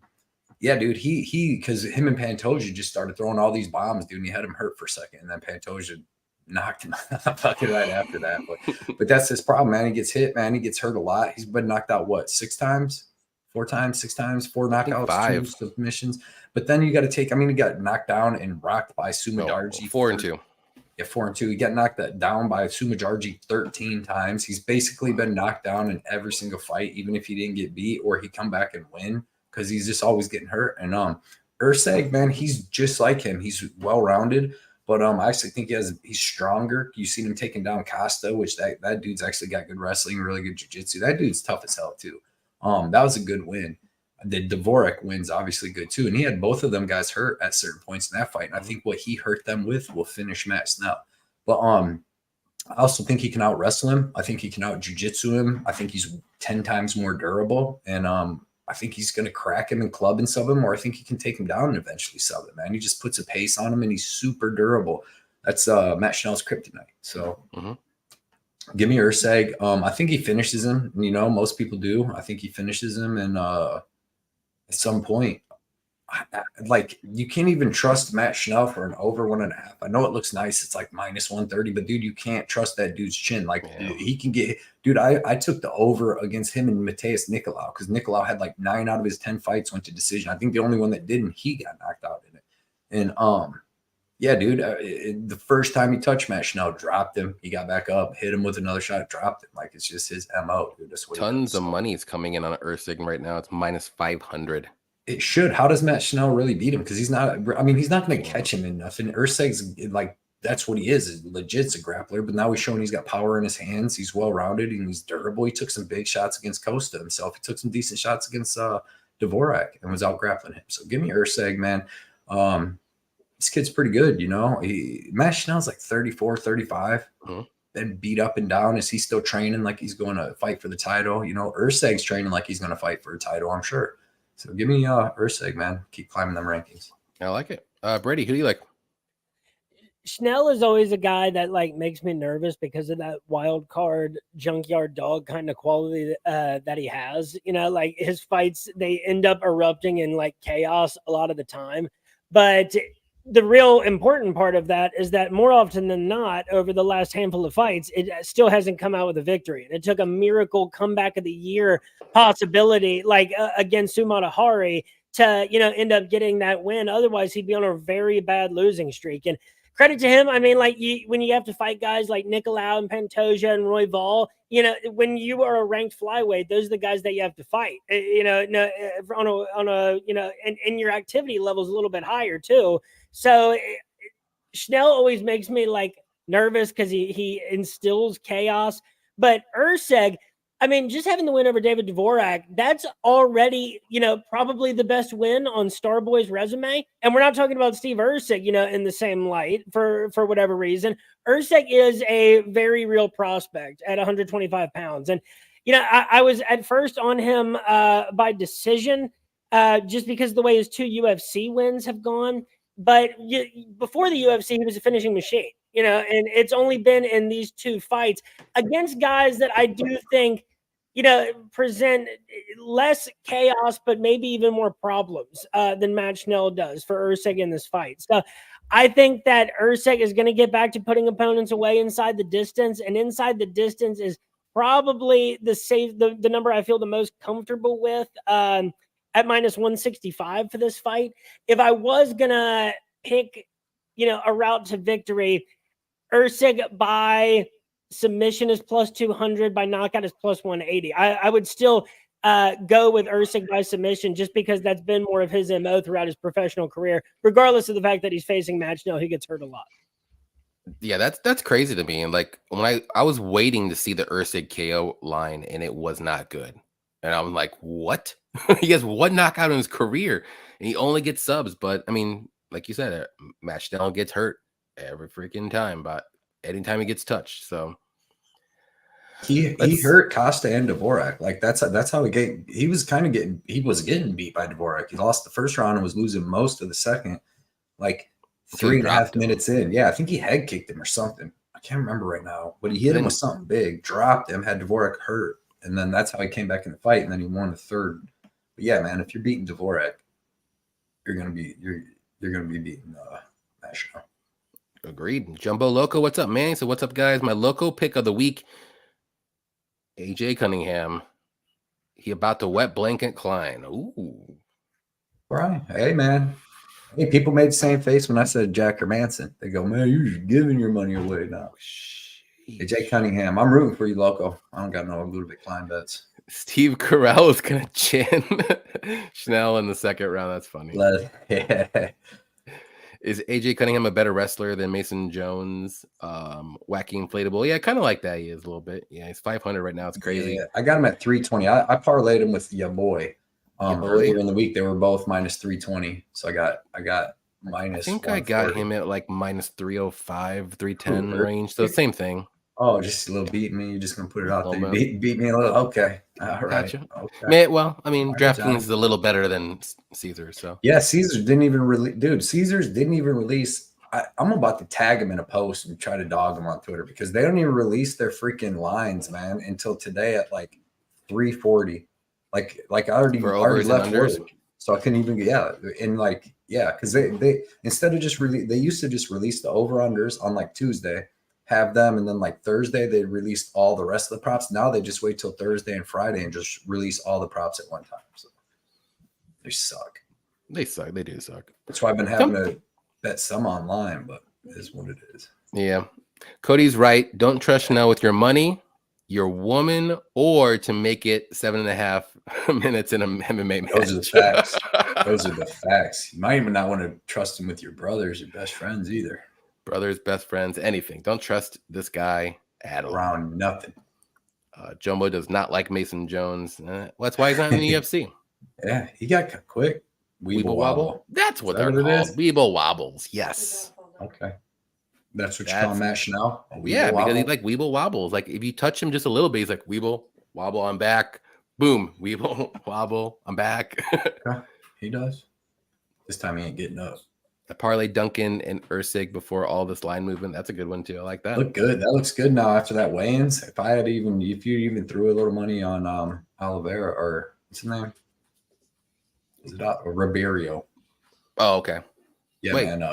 yeah, dude, he because him and Pantoja just started throwing all these bombs, dude, and he had him hurt for a second, and then Pantoja knocked him fucking right after that. But that's his problem, man. He gets hit, man. He gets hurt a lot. He's been knocked out what, 6 times? 4 times, 6 times, 4 knockouts, 5 submissions. But then you got to take, I mean, he got knocked down and rocked by Sumadarji. 4-2. Yeah, 4-2. He got knocked down by Sumadarji 13 times. He's basically been knocked down in every single fight, even if he didn't get beat or he come back and win, because he's just always getting hurt. And Erceg, man, he's just like him. He's well-rounded, but I actually think he's stronger. You've seen him taking down Costa, which that dude's actually got good wrestling, really good jiu-jitsu. That dude's tough as hell too. That was a good win. The Dvorak win's obviously good too, and he had both of them guys hurt at certain points in that fight. And I think what he hurt them with will finish Matt Snell. But I also think he can out wrestle him. I think he can out jiu-jitsu him. I think he's 10 times more durable, and I think he's going to crack him and club and sub him, or I think he can take him down and eventually sub him. Man, he just puts a pace on him, and he's super durable. That's Matt Schnell's kryptonite. So. Give me Erceg. I think he finishes him. You know, most people do. I think he finishes him, and at some point, like, you can't even trust Matt Schnell for an over 1.5. I know it looks nice. It's like -130, but dude, you can't trust that dude's chin. Like, he can get, dude. I took the over against him and Mateus Nicolau, because Nicolau had like 9 out of his 10 fights went to decision. I think the only one that didn't, he got knocked out in it. And yeah, dude, the first time he touched Matt Schnell, dropped him. He got back up, hit him with another shot, dropped him. Like, it's just his MO, dude. Tons of money is coming in on Erceg right now. It's -500. It should. How does Matt Schnell really beat him? Because he's not, I mean, he's not going to catch him in nothing. Erceg's like, that's what he is legit a grappler. But now he's showing he's got power in his hands. He's well-rounded and he's durable. He took some big shots against Costa himself. He took some decent shots against Dvorak and was out grappling him. So give me Erceg, man. This kid's pretty good, you know. Matt Schnell's like 34, 35. Then beat up and down. Is he still training like he's going to fight for the title? You know, Erceg's training like he's going to fight for a title, I'm sure. So give me Erceg, man. Keep climbing them rankings. I like it. Brady, who do you like? Schnell is always a guy that like makes me nervous because of that wild card junkyard dog kind of quality that he has. You know, like his fights, they end up erupting in like chaos a lot of the time. But the real important part of that is that more often than not, over the last handful of fights, it still hasn't come out with a victory. And it took a miracle comeback of the year possibility, like against Sumatahari, to, you know, end up getting that win. Otherwise, he'd be on a very bad losing streak. And credit to him. I mean, like when you have to fight guys like Nicolau and Pantoja and Royval, you know, when you are a ranked flyweight, those are the guys that you have to fight. You know, on a you know, and your activity level is a little bit higher too. So Schnell always makes me like nervous because he instills chaos. But Erceg, I mean, just having the win over David Dvorak, that's already, you know, probably the best win on Starboy's resume. And we're not talking about Steve Erceg, you know, in the same light for whatever reason. Erceg is a very real prospect at 125 pounds. And, you know, I was at first on him by decision just because of the way his 2 UFC wins have gone. But before the UFC, he was a finishing machine, you know, and it's only been in these 2 fights against guys that I do think, you know, present less chaos, but maybe even more problems than Matt Schnell does for Erceg in this fight. So I think that Erceg is going to get back to putting opponents away inside the distance, and inside the distance is probably the number I feel the most comfortable with. At -165 for this fight. If I was going to pick, you know, a route to victory, Erceg by submission is plus 200, by knockout is plus 180. I would still go with Erceg by submission just because that's been more of his MO throughout his professional career, regardless of the fact that he's facing match. No, he gets hurt a lot. Yeah, that's crazy to me. And like when I was waiting to see the Erceg KO line, and it was not good. And I'm like, what? He has one knockout in his career, and he only gets subs. But I mean, like you said, Schnell gets hurt every freaking time, but anytime he gets touched. So he hurt Costa and Dvorak. Like that's how he was getting beat by Dvorak. He lost the first round and was losing most of the second. Like 3.5 minutes in. Yeah, I think he head kicked him or something. I can't remember right now, but he hit him with something big, dropped him, had Dvorak hurt, and then that's how he came back in the fight, and then he won the third. But yeah, man, if you're beating Dvorak, you're gonna be beating National. Agreed. Jumbo Loco, what's up, man? So what's up, guys? My loco pick of the week, AJ Cunningham. He about to wet blanket Klein. Ooh. Right. Hey, man. Hey, people made the same face when I said Jack or Manson. They go, man, you're just giving your money away now. AJ Cunningham. I'm rooting for you, Loco. I don't got no little bit Klein bets. Steve Carell is going to chin Schnell in the second round. That's funny. Yeah. Is AJ Cunningham a better wrestler than Mason Jones? Wacky inflatable. Yeah, kind of like that. He is a little bit. Yeah, he's 500 right now. It's crazy. Yeah, I got him at 320. I parlayed him with your boy. Earlier in the week, they were both minus 320. So I got minus. I think I got him at like minus 305, 310 range. So same thing. Oh, just a little beat me. You're just gonna put it out there. Beat me a little. Okay. All right. Gotcha. Okay. Well, I mean, DraftKings is a little better than Caesar. So yeah, Caesars didn't even release. Dude, Caesars didn't even release. I'm about to tag him in a post and try to dog him on Twitter because they don't even release their freaking lines, man, until today at like 3:40. Like I already left work, so I couldn't even because they instead of just they used to just release the over unders on like Tuesday. Have them, and then like Thursday they released all the rest of the props. Now they just wait till Thursday and Friday and just release all the props at one time. So they suck. They suck. They do suck. That's why I've been having to bet some online, but it is what it is. Yeah, Cody's right. Don't trust Schnell with your money, your woman, or to make it 7.5 minutes in a MMA match. Those are the facts. Those are the facts. You might even not want to trust him with your brothers, your best friends either. Brothers, best friends, anything. Don't trust this guy at all. Around nothing. Jumbo does not like Mason Jones. That's why he's not in the UFC. Yeah, he got cut quick. Weeble wobble. That's what they're called. Weeble wobbles. Yes. Okay. That's what you call Matt Schnell? Yeah, because he like Weeble wobbles. Like if you touch him just a little bit, he's like Weeble wobble. I'm back. Boom. Weeble wobble. I'm back. Okay. He does. This time he ain't getting up. I parlay Duncan and Erceg before all this line movement. That's a good one too. I like that. Look good. That looks good now after that weigh-ins. If you even threw a little money on Oliveira or what's his name? Is it Roberio? Oh, okay. Yeah, man.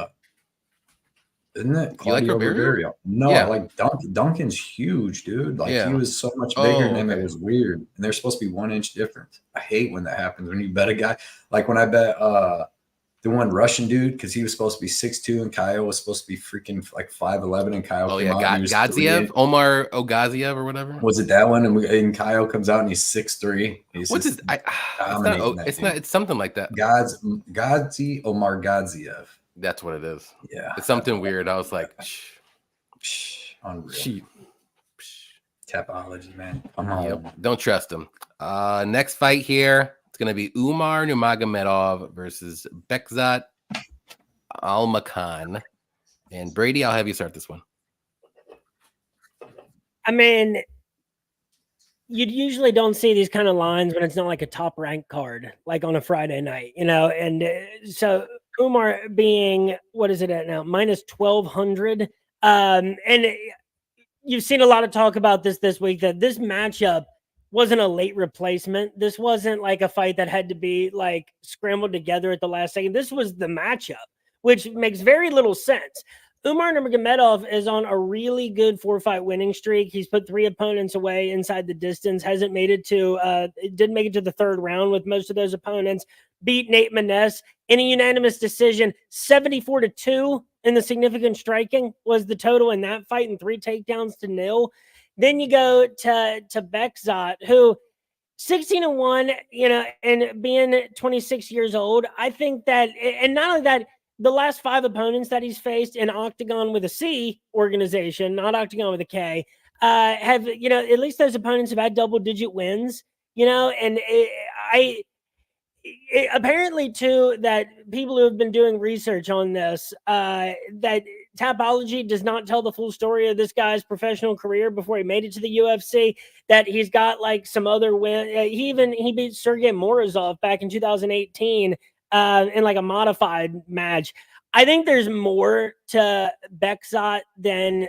Isn't it? You like Roberio? No, yeah. I like Duncan. Duncan's huge, dude. Like he was so much bigger than him. It was weird. And there's supposed to be 1 inch difference. I hate when that happens when you bet a guy. Like when I bet the one Russian dude, because he was supposed to be 6'2", and Kyle was supposed to be freaking like 5'11", and Kyle came out. Gaziev, Omar Gaziev or whatever. Was it that one? And Kyle comes out and he's 6'3". What's his? It's something like that. Omar Gaziev. That's what it is. Yeah, it's something weird. I was like, unreal. Tapology, man. Come on. Yep. Don't trust him. Next fight here. It's going to be Umar Nurmagomedov versus Bekzat Almakan. And Brady, I'll have you start this one. I mean, you usually don't see these kind of lines when it's not like a top ranked card, like on a Friday night, And so Umar being, what is it at now? Minus 1,200. And you've seen a lot of talk about this week, that this matchup wasn't a late replacement. This wasn't like a fight that had to be like scrambled together at the last second. This was the matchup, which makes very little sense. Umar Nurmagomedov is on a really good 4-fight winning streak. He's put 3 opponents away inside the distance. Didn't make it to the third round with most of those opponents. Beat Nate Maness in a unanimous decision, 74-2 in the significant striking was the total in that fight, and 3 takedowns to nil. Then you go to Bekzat, who 16-1, and being 26 years old, I think that, and not only that, the last 5 opponents that he's faced in Octagon with a C organization, not Octagon with a K, have, at least those opponents have had double-digit wins, and apparently too, that people who have been doing research on this, that Tapology does not tell the full story of this guy's professional career before he made it to the UFC, that he's got like some other win. He beat Sergey Morozov back in 2018 in like a modified match. I think there's more to Bekzat than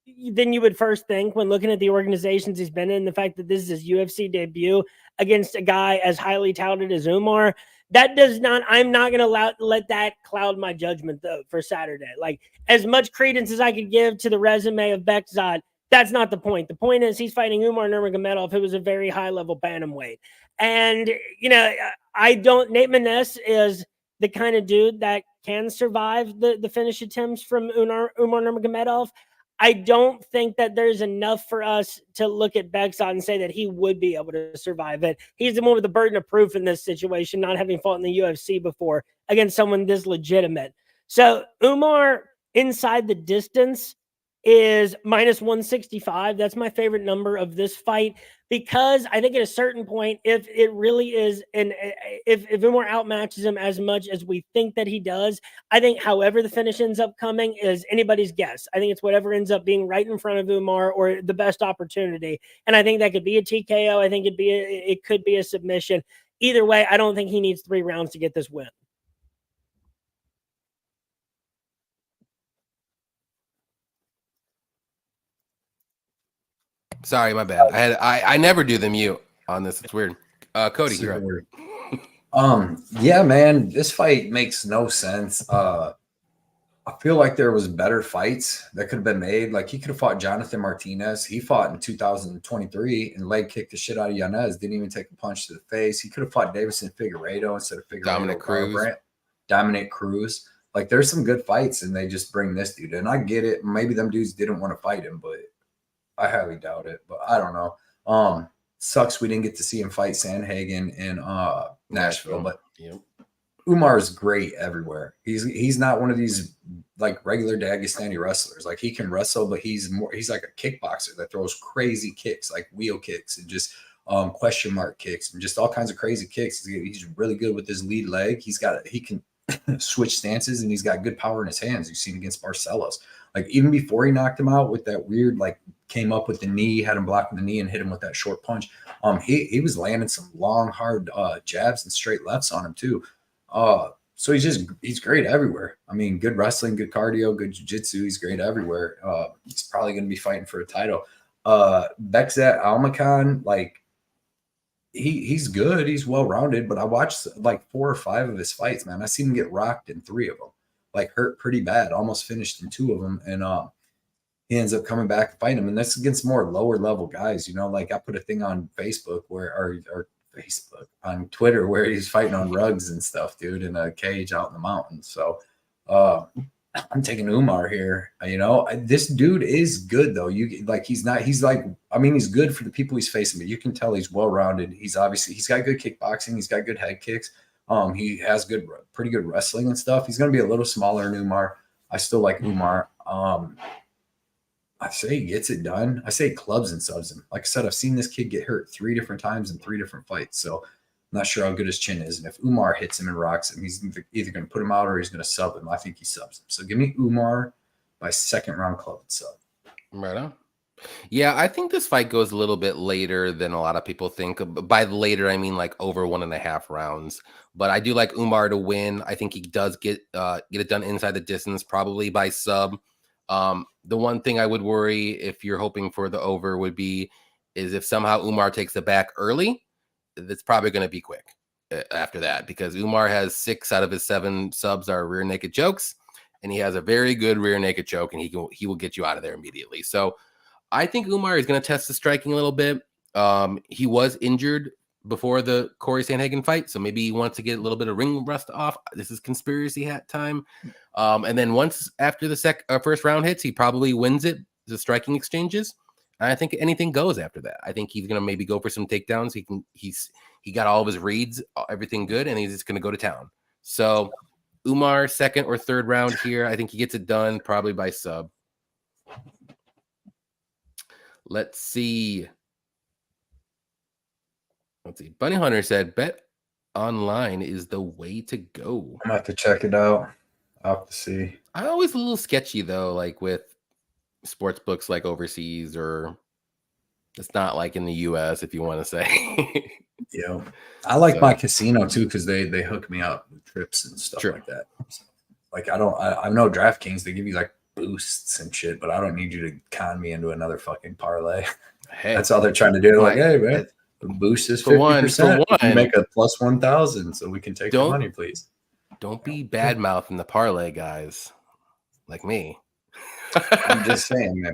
you would first think when looking at the organizations he's been in. The fact that this is his UFC debut against a guy as highly touted as Umar, I'm not going to let that cloud my judgment though for Saturday. Like, as much credence as I could give to the resume of Bekzat, that's not the point. The point is he's fighting Umar Nurmagomedov, who was a very high level bantamweight. And, Nate Maness is the kind of dude that can survive the finish attempts from Umar Nurmagomedov. I don't think that there's enough for us to look at Bekzat and say that he would be able to survive it. He's the one with the burden of proof in this situation, not having fought in the UFC before against someone this legitimate. So Umar inside the distance is minus 165. That's my favorite number of this fight, because I think at a certain point, if it really is, if Umar outmatches him as much as we think that he does, I think however the finish ends up coming is anybody's guess. I think it's whatever ends up being right in front of Umar or the best opportunity. And I think that could be a TKO. I think it could be a submission. Either way, I don't think he needs 3 rounds to get this win. Sorry, my bad. I never do the mute on this. It's weird. Cody, you're up. Yeah, man, this fight makes no sense. I feel like there was better fights that could have been made. Like, he could have fought Jonathan Martinez. He fought in 2023 and leg kicked the shit out of Yanez. Didn't even take a punch to the face. He could have fought Davison Figueiredo instead of Figueiredo. Dominic Cruz. Like, there's some good fights, and they just bring this dude. And I get it. Maybe them dudes didn't want to fight him, but I highly doubt it. But I don't know. Sucks we didn't get to see him fight Sandhagen in Nashville. But yep. Umar is great everywhere. He's not one of these like regular Dagestani wrestlers. Like, he can wrestle, but he's like a kickboxer that throws crazy kicks, like wheel kicks and just question mark kicks and just all kinds of crazy kicks. He's really good with his lead leg. He can switch stances, and he's got good power in his hands. You've seen against Barcelos. Like, even before he knocked him out with that weird, like, came up with the knee, had him blocking the knee and hit him with that short punch. He was landing some long, hard jabs and straight lefts on him too. So he's great everywhere. I mean, good wrestling, good cardio, good jiu-jitsu. He's great everywhere. He's probably going to be fighting for a title. Bekzat Almakan, like, he's good. He's well-rounded, but I watched like 4 or 5 of his fights, man. I seen him get rocked in 3 of them, like hurt pretty bad, almost finished in 2 of them. And he ends up coming back and fighting him. And that's against more lower level guys, like I put a thing on Facebook or Facebook on Twitter where he's fighting on rugs and stuff, dude, in a cage out in the mountains. So I'm taking Umar here. This dude is good though. He's good for the people he's facing, but you can tell he's well-rounded. He's got good kickboxing. He's got good head kicks. He has pretty good wrestling and stuff. He's going to be a little smaller than Umar. I still like Umar. I say he gets it done. I say clubs and subs him. Like I said, I've seen this kid get hurt 3 different times in 3 different fights. So I'm not sure how good his chin is. And if Umar hits him and rocks him, he's either going to put him out or he's going to sub him. I think he subs him. So give me Umar by 2nd round club and sub. Right on. Yeah, I think this fight goes a little bit later than a lot of people think. By later, I mean like over 1.5 rounds. But I do like Umar to win. I think he does get it done inside the distance, probably by sub. The one thing I would worry if you're hoping for the over is if somehow Umar takes the back early, it's probably going to be quick after that, because Umar has 6 out of his 7 subs are rear naked chokes, and he has a very good rear naked choke, and he will get you out of there immediately. So I think Umar is going to test the striking a little bit. He was injured before the Corey Sandhagen fight, so maybe he wants to get a little bit of ring rust off. This is conspiracy hat time. And then once after the first round hits, he probably wins it, the striking exchanges. And I think anything goes after that. I think he's gonna maybe go for some takedowns. He got all of his reads, everything good, and he's just gonna go to town. So Umar, second or third round here. I think he gets it done probably by sub. Let's see. Bunny Hunter said, bet online is the way to go. I'm going to have to check it out. I'll have to see. I'm always a little sketchy, though, like with sports books like overseas, or it's not like in the U.S., if you want to say. Yeah. I like my casino, too, because they hook me up with trips and stuff like that. So, like, I know DraftKings, they give you, like, boosts and shit, but I don't need you to con me into another fucking parlay. Hey, that's all they're trying to do. Like, hey, man. Boost is 50%. For one. Make a plus 1,000 so we can take the money, please. Don't be bad mouthing the parlay guys like me. I'm just saying, man.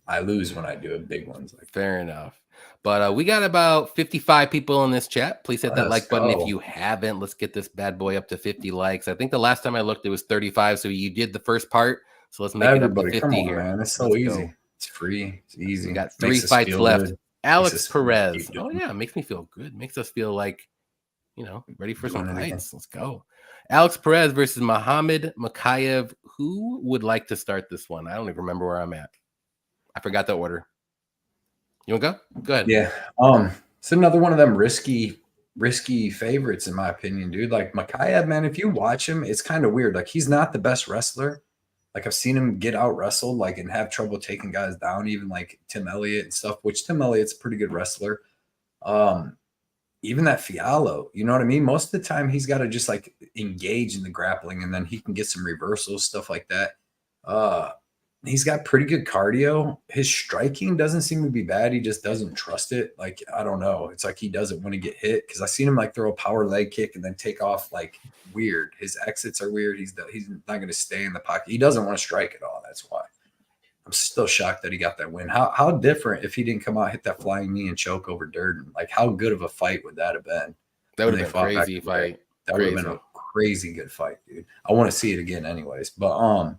I lose when I do big ones. Like fair enough. But we got about 55 people in this chat. Please hit that like button if you haven't. Let's get this bad boy up to 50 likes. I think the last time I looked, it was 35. So you did the first part. So let's make it up to 50 come on, here. Man. It's so easy. It's free. It's easy. We got 3 fights left. Good. Alex Perez. Oh, yeah. Makes me feel good. Makes us feel like, ready for some fights. Let's go. Alex Perez versus Muhammad Mokaev. Who would like to start this one? I don't even remember where I'm at. I forgot the order. You want to go? Go ahead. Yeah. It's another one of them risky favorites, in my opinion, dude. Like Mokaev, man, if you watch him, it's kind of weird. Like he's not the best wrestler. Like I've seen him get out wrestled, like, and have trouble taking guys down, even like Tim Elliott and stuff, which Tim Elliott's a pretty good wrestler. Even that Fiallo, you know what I mean? Most of the time he's got to just like engage in the grappling and then he can get some reversals, stuff like that. He's got pretty good cardio. His striking doesn't seem to be bad. He just doesn't trust it. Like, I don't know. It's like he doesn't want to get hit, because I've seen him like throw a power leg kick and then take off like weird. His exits are weird. He's not going to stay in the pocket. He doesn't want to strike at all. That's why. I'm still shocked that he got that win. How different if he didn't come out, hit that flying knee and choke over Durden. Like, how good of a fight would that have been? That would have been a crazy fight. That would have been a crazy good fight, dude. I want to see it again anyways. But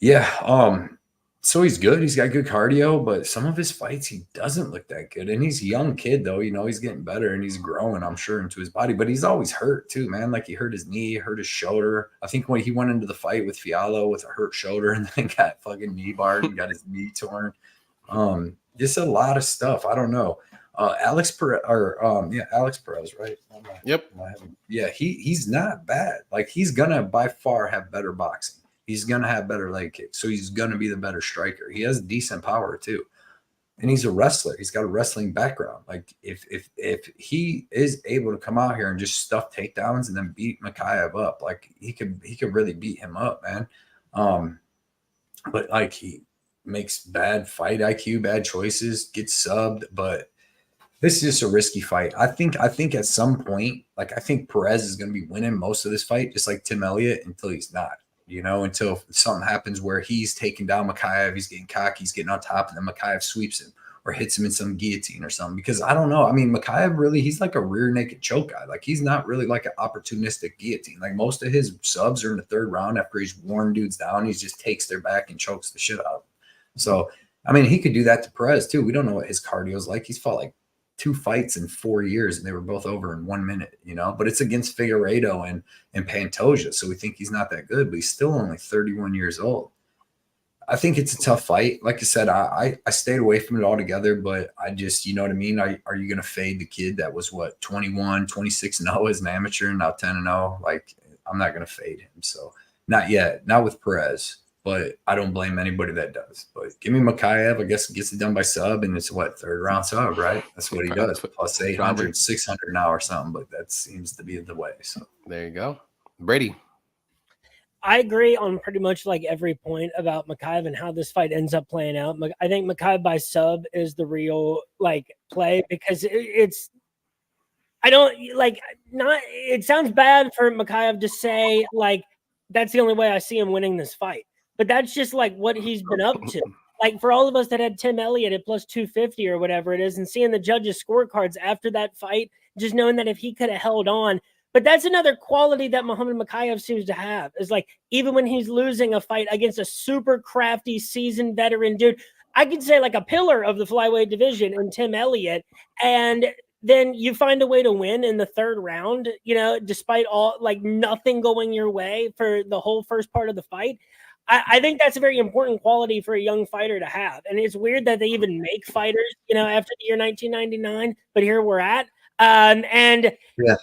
yeah, so he's good. He's got good cardio, but some of his fights, he doesn't look that good. And he's a young kid, though. He's getting better and he's growing, I'm sure, into his body. But he's always hurt, too, man. Like, he hurt his knee, hurt his shoulder. I think when he went into the fight with Fiallo with a hurt shoulder and then got fucking knee barred and got his knee torn. Just a lot of stuff. I don't know. Alex Perez, right? Yep. Yeah, he's not bad. Like, he's going to by far have better boxing. He's going to have better leg kicks, so he's going to be the better striker. He has decent power, too. And he's a wrestler. He's got a wrestling background. Like, if he is able to come out here and just stuff takedowns and then beat Mokaev up, like, he could really beat him up, man. But, like, he makes bad fight IQ, bad choices, gets subbed, but this is just a risky fight. I think at some point, like, I think Perez is going to be winning most of this fight, just like Tim Elliott, until he's not. Until something happens where he's taking down Mokaev, he's getting cocky, he's getting on top, and then Mokaev sweeps him or hits him in some guillotine or something. Because I don't know. I mean, Mokaev really, he's like a rear naked choke guy. Like, he's not really like an opportunistic guillotine. Like, most of his subs are in the third round after he's worn dudes down. He just takes their back and chokes the shit out of them. So, I mean, he could do that to Perez too. We don't know what his cardio is like. He's fought like 2 fights in 4 years and they were both over in 1 minute, but it's against Figueiredo and Pantoja. So we think he's not that good, but he's still only 31 years old. I think it's a tough fight. Like I said, I stayed away from it altogether, but I just, you know what I mean? Are you going to fade the kid that was 21, 26-0 as an amateur and now 10-0? Like, I'm not going to fade him. So not yet, not with Perez. But I don't blame anybody that does. But give me Mokaev. I guess he gets it done by sub, and it's third round sub, right? That's what he does. Plus 800, 600 now or something. But that seems to be the way. So there you go. Brady. I agree on pretty much like every point about Mokaev and how this fight ends up playing out. I think Mokaev by sub is the real play, because it's – I don't like – not. It sounds bad for Mokaev to say that's the only way I see him winning this fight. But that's just what he's been up to. like for all of us that had Tim Elliott at plus 250 or whatever it is, and seeing the judges' scorecards after that fight, just knowing that if he could have held on. But that's another quality that Muhammad Mokaev seems to have, is like, even when he's losing a fight against a super crafty, seasoned veteran dude, I could say like a pillar of the flyweight division in Tim Elliott, and then you find a way to win in the third round, despite all, like, nothing going your way for the whole first part of the fight. I think that's a very important quality for a young fighter to have. And it's weird that they even make fighters, after the year 1999, but here we're at. And yeah.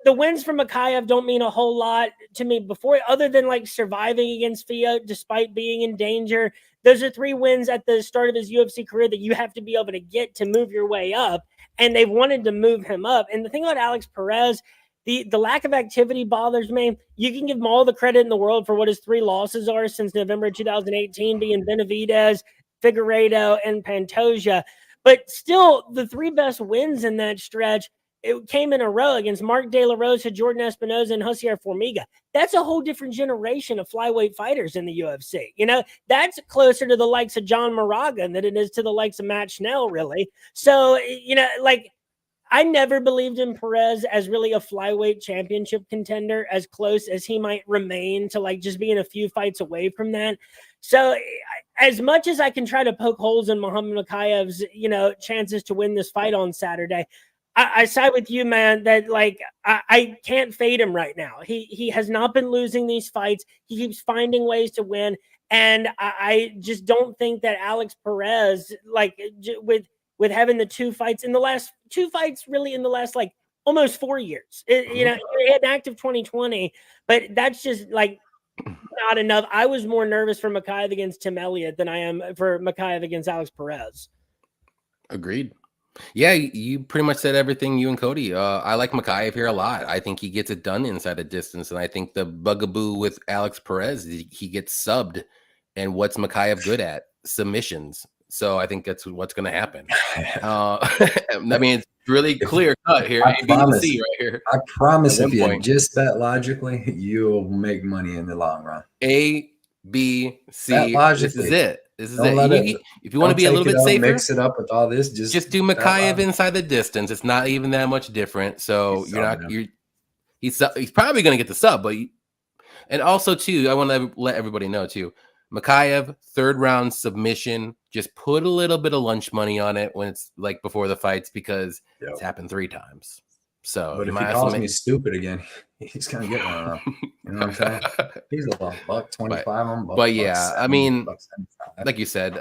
The wins from Mokaev don't mean a whole lot to me before, other than like surviving against Fia despite being in danger. Those are 3 wins at the start of his UFC career that you have to be able to get to move your way up. And they've wanted to move him up. And the thing about Alex Perez, the lack of activity bothers me. You can give him all the credit in the world for what his 3 losses are since November 2018, being Benavidez, Figueiredo, and Pantoja. But still, the 3 best wins in that stretch, it came in a row against Mark De La Rosa, Jordan Espinoza, and Josier Formiga. That's a whole different generation of flyweight fighters in the UFC. That's closer to the likes of John Moraga than it is to the likes of Matt Schnell, really. So, I never believed in Perez as really a flyweight championship contender, as close as he might remain to like just being a few fights away from that. So as much as I can try to poke holes in Muhammad Mokaev's, chances to win this fight on Saturday, I side with you, man, that like I can't fade him right now. He has not been losing these fights. He keeps finding ways to win. And I just don't think that Alex Perez, like with having the 2 fights in the last 2 fights, really in the last like almost 4 years, he had an active 2020, but that's just like not enough. I was more nervous for Mokaev against Tim Elliott than I am for Mokaev against Alex Perez. Agreed. Yeah, you pretty much said everything, you and Cody. I like Mokaev here a lot. I think he gets it done inside a distance, and I think the bugaboo with Alex Perez, he gets subbed. And what's Mokaev good at? Submissions. So I think that's what's going to happen. I mean, it's really clear cut here. I promise, right here. I promise if you just bet logically, you'll make money in the long run. A, B, C. This is it. This is it. If you want to be a little bit safer, mix it up with all this. Just do Mokaev inside the distance. It's not even that much different. So he's probably going to get the sub, but and also too, I want to let everybody know too. Mokaev, 3rd round submission. Just put a little bit of lunch money on it when it's like before the fights, because it's happened 3 times. So, but if he calls me stupid again, he's gonna get one. You know what I'm saying? He's a $1.25. But yeah, I mean, like you said,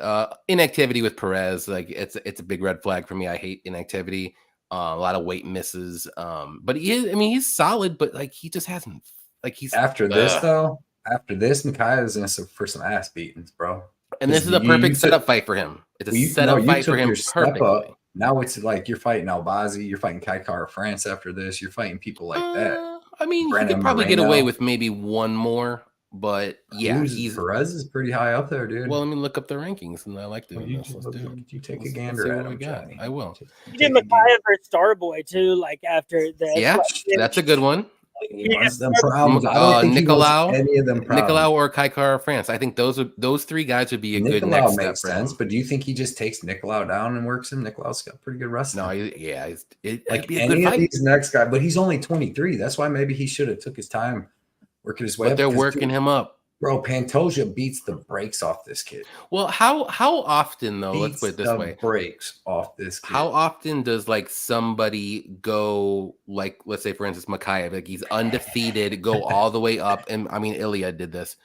inactivity with Perez, like it's a big red flag for me. I hate inactivity. A lot of weight misses. But he's solid, but like he just hasn't. Like he's after this though. After this, Mokaev is in for some ass beatings, bro. And this is a perfect setup fight for him. It's a setup fight for him perfectly. Now it's like you're fighting Albazi, you're fighting Kaikar France after this, you're fighting people like that. I mean, he could probably get away with maybe one more, but yeah, Perez is pretty high up there, dude. Well, let me look up the rankings, and I like doing this. Let's do it. You take a gander at him, Johnny. I will. You did Mokaev versus Starboy too, like after this. Yeah, that's a good one. Nicolau or Kaikar France. I think those 3 guys would be a good next step. Makes sense, but do you think he just takes Nicolau down and works him? Nicolau's got pretty good wrestling. No, it like any of these next guy, but he's only 23. That's why maybe he should have took his time working his way up. But they're working him up. Bro, Pantoja beats the brakes off this kid. Well, how often though? Let's put it this way: brakes off this kid. How often does like somebody go, like, let's say for instance Mokaev, like he's undefeated, go all the way up, and I mean Ilya did this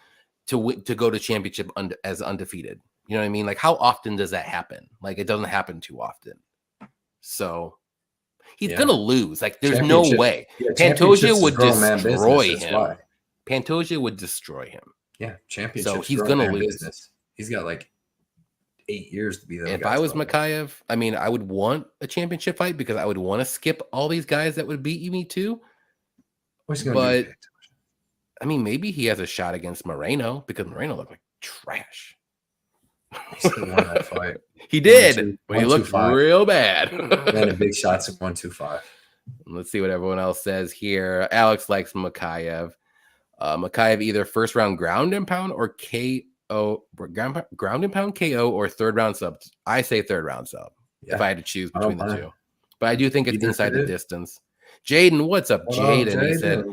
to go to championship as undefeated. You know what I mean? Like how often does that happen? Like it doesn't happen too often. So he's gonna lose. Like there's no way. Pantoja would destroy him. Pantoja would destroy him. Yeah, championship. So he's gonna lose. Business. He's got like 8 years to be there. If I was Mokaev, I mean, I would want a championship fight because I would want to skip all these guys that would beat me too. What's he gonna do? I mean, maybe he has a shot against Moreno because Moreno looked like trash. He still won that fight. He did, but he looked real bad. Landed big shots at 125. Let's see what everyone else says here. Alex likes Mokaev. Mokaev either first round ground and pound or ground and pound KO or third round sub. I say third round sub if I had to choose between the two. But I do think it's inside the distance. Jaden, what's up, Jaden? He said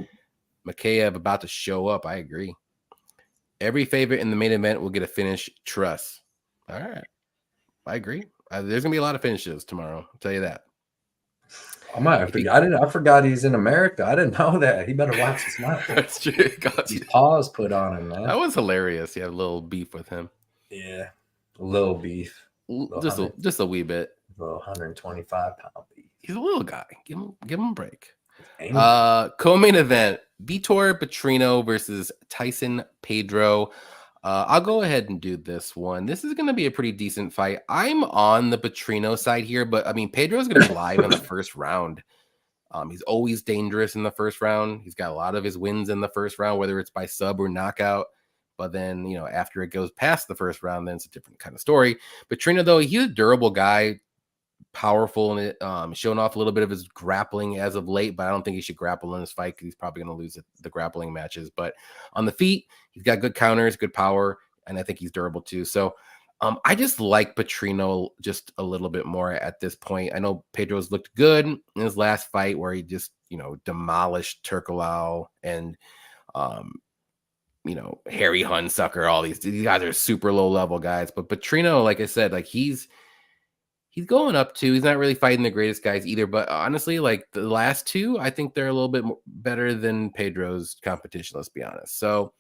Mokaev about to show up. I agree. Every favorite in the main event will get a finish. Trust. All right. I agree. There's gonna be a lot of finishes tomorrow. I'll tell you that. I forgot he's in America. I didn't know that. He better watch his mouth. That's true. These paws put on him, man. That was hilarious. You had a little beef with him. Yeah, a little beef. Just a wee bit. A little 125-pound beef. He's a little guy. Give him a break. Co-main event: Vitor Petrino versus Tyson Pedro. I'll go ahead and do this one. This is going to be a pretty decent fight. I'm on the Petrino side here, but I mean, Pedro's going to be live in the first round. He's always dangerous in the first round. He's got a lot of his wins in the first round, whether it's by sub or knockout. But then, after it goes past the first round, then it's a different kind of story. Petrino, though, he's a durable guy, powerful in it, showing off a little bit of his grappling as of late, but I don't think he should grapple in this fight because he's probably going to lose the grappling matches. But on the feet, he's got good counters, good power, and I think he's durable too. So I just like Petrino just a little bit more at this point. I know Pedro's looked good in his last fight where he just, demolished Turkalao and, Harry Hunsucker, all these guys are super low level guys. But Petrino, like I said, like he's going up too. He's not really fighting the greatest guys either. But honestly, like the last two, I think they're a little bit better than Pedro's competition. Let's be honest. So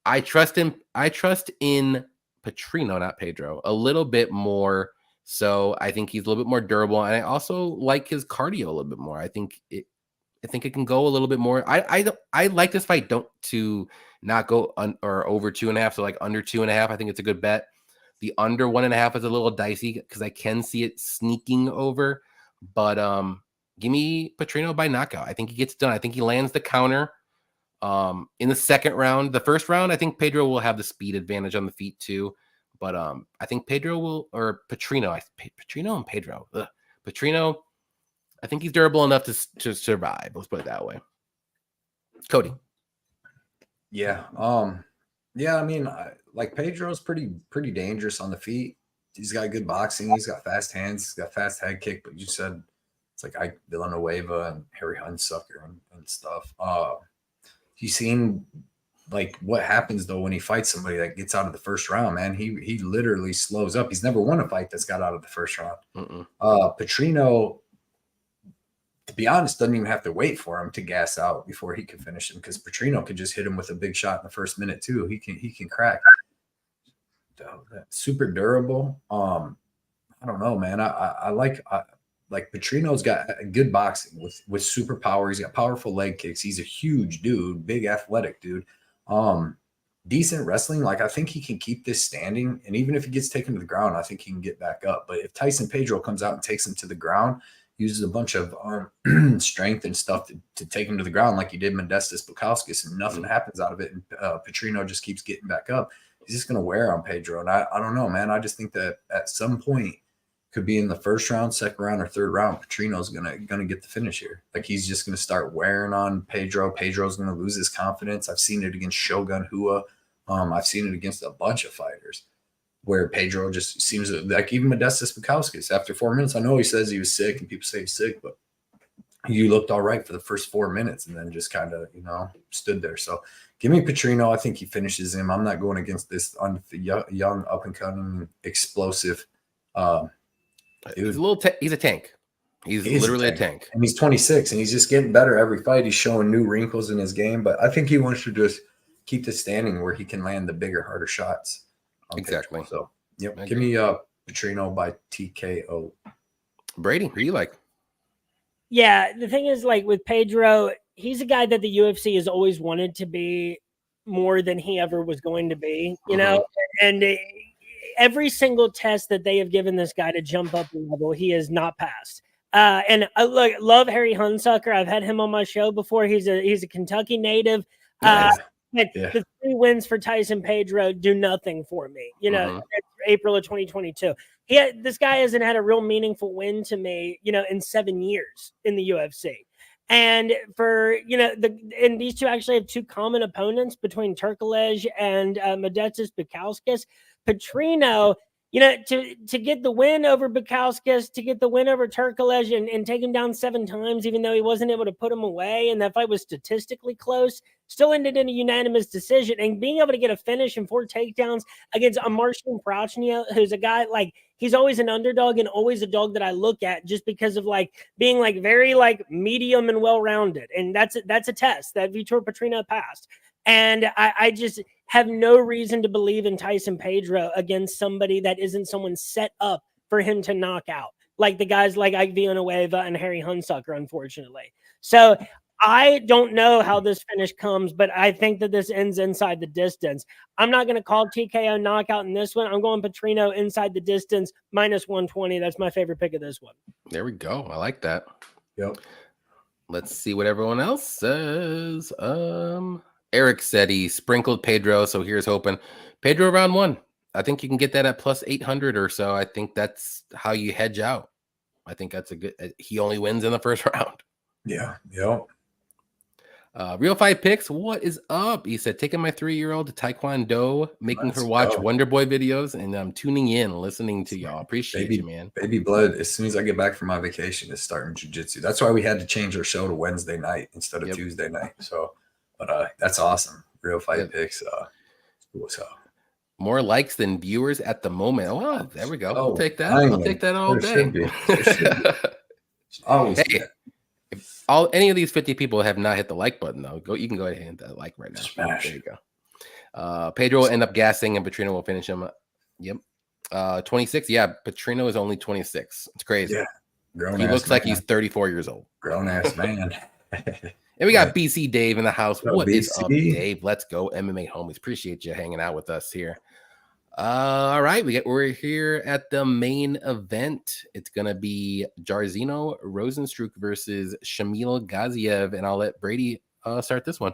I trust him. I trust in Petrino, not Pedro, a little bit more. So I think he's a little bit more durable. And I also like his cardio a little bit more. I think it can go a little bit more. I like this fight to not go or over 2.5. So like under 2.5, I think it's a good bet. The under 1.5 is a little dicey because I can see it sneaking over, but give me Petrino by knockout. I think he gets done. I think he lands the counter in the second round. The first round, I think Pedro will have the speed advantage on the feet too, but I think Petrino and Pedro. Petrino, I think he's durable enough to survive. Let's put it that way. Cody. Yeah. Yeah, I mean, like Pedro's pretty dangerous on the feet. He's got good boxing. He's got fast hands. He's got fast head kick. But you said it's like Villanueva and Harry Hunsucker and stuff. You seen like what happens though when he fights somebody that gets out of the first round, man? He literally slows up. He's never won a fight that's got out of the first round. Petrino, to be honest, doesn't even have to wait for him to gas out before he can finish him because Petrino could just hit him with a big shot in the first minute too. He can crack. Super durable. I don't know, man. I like Petrino's got good boxing with super power. He's got powerful leg kicks. He's a huge dude, big athletic dude. Decent wrestling. Like I think he can keep this standing, and even if he gets taken to the ground, I think he can get back up. But if Tyson Pedro comes out and takes him to the ground, uses a bunch of strength and stuff to take him to the ground like he did Modestas Bukauskas, and nothing happens out of it, and Petrino just keeps getting back up, he's just going to wear on Pedro. And I don't know, man. I just think that at some point, could be in the first round, second round, or third round, Petrino's gonna get the finish here. Like he's just gonna start wearing on Pedro. Pedro's gonna lose his confidence. I've seen it against Shogun Hua. I've seen it against a bunch of fighters where Pedro just seems like even Modestas Bukauskas after 4 minutes. I know he says he was sick and people say he's sick, but you looked all right for the first 4 minutes and then just kind of, stood there. So give me Petrino. I think he finishes him. I'm not going against this young, up and coming, explosive. He's he's a tank. He's literally a tank. And he's 26 and he's just getting better every fight. He's showing new wrinkles in his game, but I think he wants to just keep this standing where he can land the bigger, harder shots. Exactly. So, yep. Give me Petrino by TKO. Brady, who do you like? Yeah, the thing is, like with Pedro, he's a guy that the UFC has always wanted to be more than he ever was going to be, and every single test that they have given this guy to jump up the level, he has not passed. And I love Harry Hunsucker. I've had him on my show before. He's a Kentucky native. The 3 wins for Tyson Pedro do nothing for me. April of 2022. This guy hasn't had a real meaningful win to me, in 7 years in the UFC. And for, and these two actually have two common opponents between Turkalej and Modestas Bukauskas. Petrino, to get the win over Bukauskas, to get the win over Turkalej and take him down 7 times, even though he wasn't able to put him away, and that fight was statistically close, still ended in a unanimous decision. And being able to get a finish and 4 takedowns against a Marcin Prachnio, who's a guy he's always an underdog and always a dog that I look at just because of being very medium and well-rounded. And that's a test that Vitor Petrino passed. And I just have no reason to believe in Tyson Pedro against somebody that isn't someone set up for him to knock out, like the guys like Ike Villanueva and Harry Hunsucker, unfortunately. So I don't know how this finish comes, but I think that this ends inside the distance. I'm not going to call TKO knockout in this one. I'm going Petrino inside the distance, -120. That's my favorite pick of this one. There we go. I like that. Yep. Let's see what everyone else says. Eric said he sprinkled Pedro, so here's hoping. Pedro round 1. I think you can get that at plus 800 or so. I think that's how you hedge out. I think that's a good. He only wins in the first round. Yeah. Yep. Real Fight Picks, what is up? He said, taking my 3-year-old to Taekwondo, making her watch Wonder Boy videos, and I'm tuning in, listening to y'all. Appreciate you, man. Baby blood, as soon as I get back from my vacation, is starting jiu-jitsu. That's why we had to change our show to Wednesday night instead of Tuesday night. So, but that's awesome. Real Fight Picks. What's up? More likes than viewers at the moment. Oh, well, there we go. I'll take that. I'll take that all day. Always. Hey, if any of these 50 people have not hit the like button, though, you can go ahead and hit that like right now. Smash. There you go. Pedro will end up gassing, and Petrino will finish him. Yep. 26. Yeah, Petrino is only 26. It's crazy. Yeah. He looks like he's 34 years old. Grown ass man. And we got BC Dave in the house. What is BC? up, Dave? Let's go, MMA homies. Appreciate you hanging out with us here. All right, we're here at the main event. It's gonna be Jairzinho Rozenstruik versus Shamil Gaziev, and I'll let Brady start this one.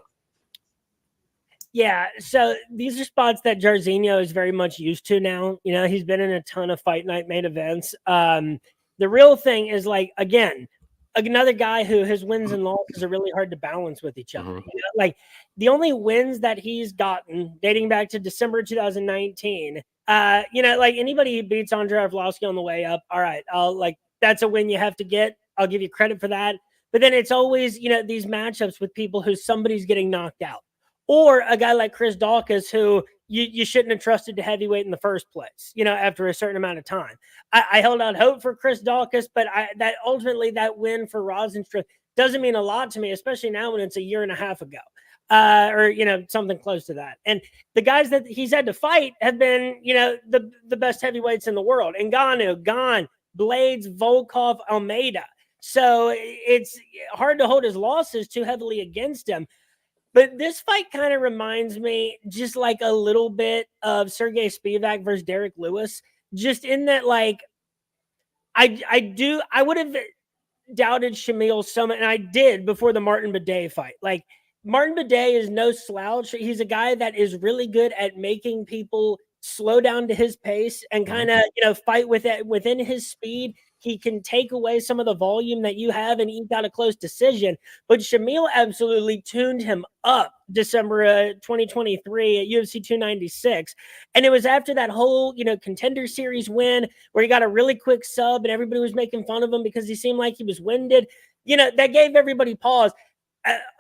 Yeah, so these are spots that Jairzinho is very much used to now. He's been in a ton of fight night main events. The real thing is again, another guy who his wins and losses are really hard to balance with each other. Mm-hmm. The only wins that he's gotten dating back to December 2019, anybody who beats Andrei Arlovski on the way up, all right, that's a win you have to get. I'll give you credit for that. But then it's always, these matchups with people who somebody's getting knocked out. Or a guy like Chris Daukaus, who you shouldn't have trusted to heavyweight in the first place, after a certain amount of time. I held out hope for Chris Daukaus, but that win for Rozenstruik doesn't mean a lot to me, especially now when it's a year and a half ago. Or something close to that. And the guys that he's had to fight have been, the best heavyweights in the world. Ngannou, Gane, Blades, Volkov, Almeida. So it's hard to hold his losses too heavily against him. But this fight kind of reminds me just a little bit of Sergey Spivak versus Derek Lewis, just in that I would have doubted Shamil so much, and I did before the Martin Bidet fight. Martin Bidet is no slouch. He's a guy that is really good at making people slow down to his pace and kind of, fight with it within his speed. He can take away some of the volume that you have and eke out a close decision. But Shamil absolutely tuned him up December 2023 at UFC 296. And it was after that whole, contender series win where he got a really quick sub and everybody was making fun of him because he seemed like he was winded. That gave everybody pause.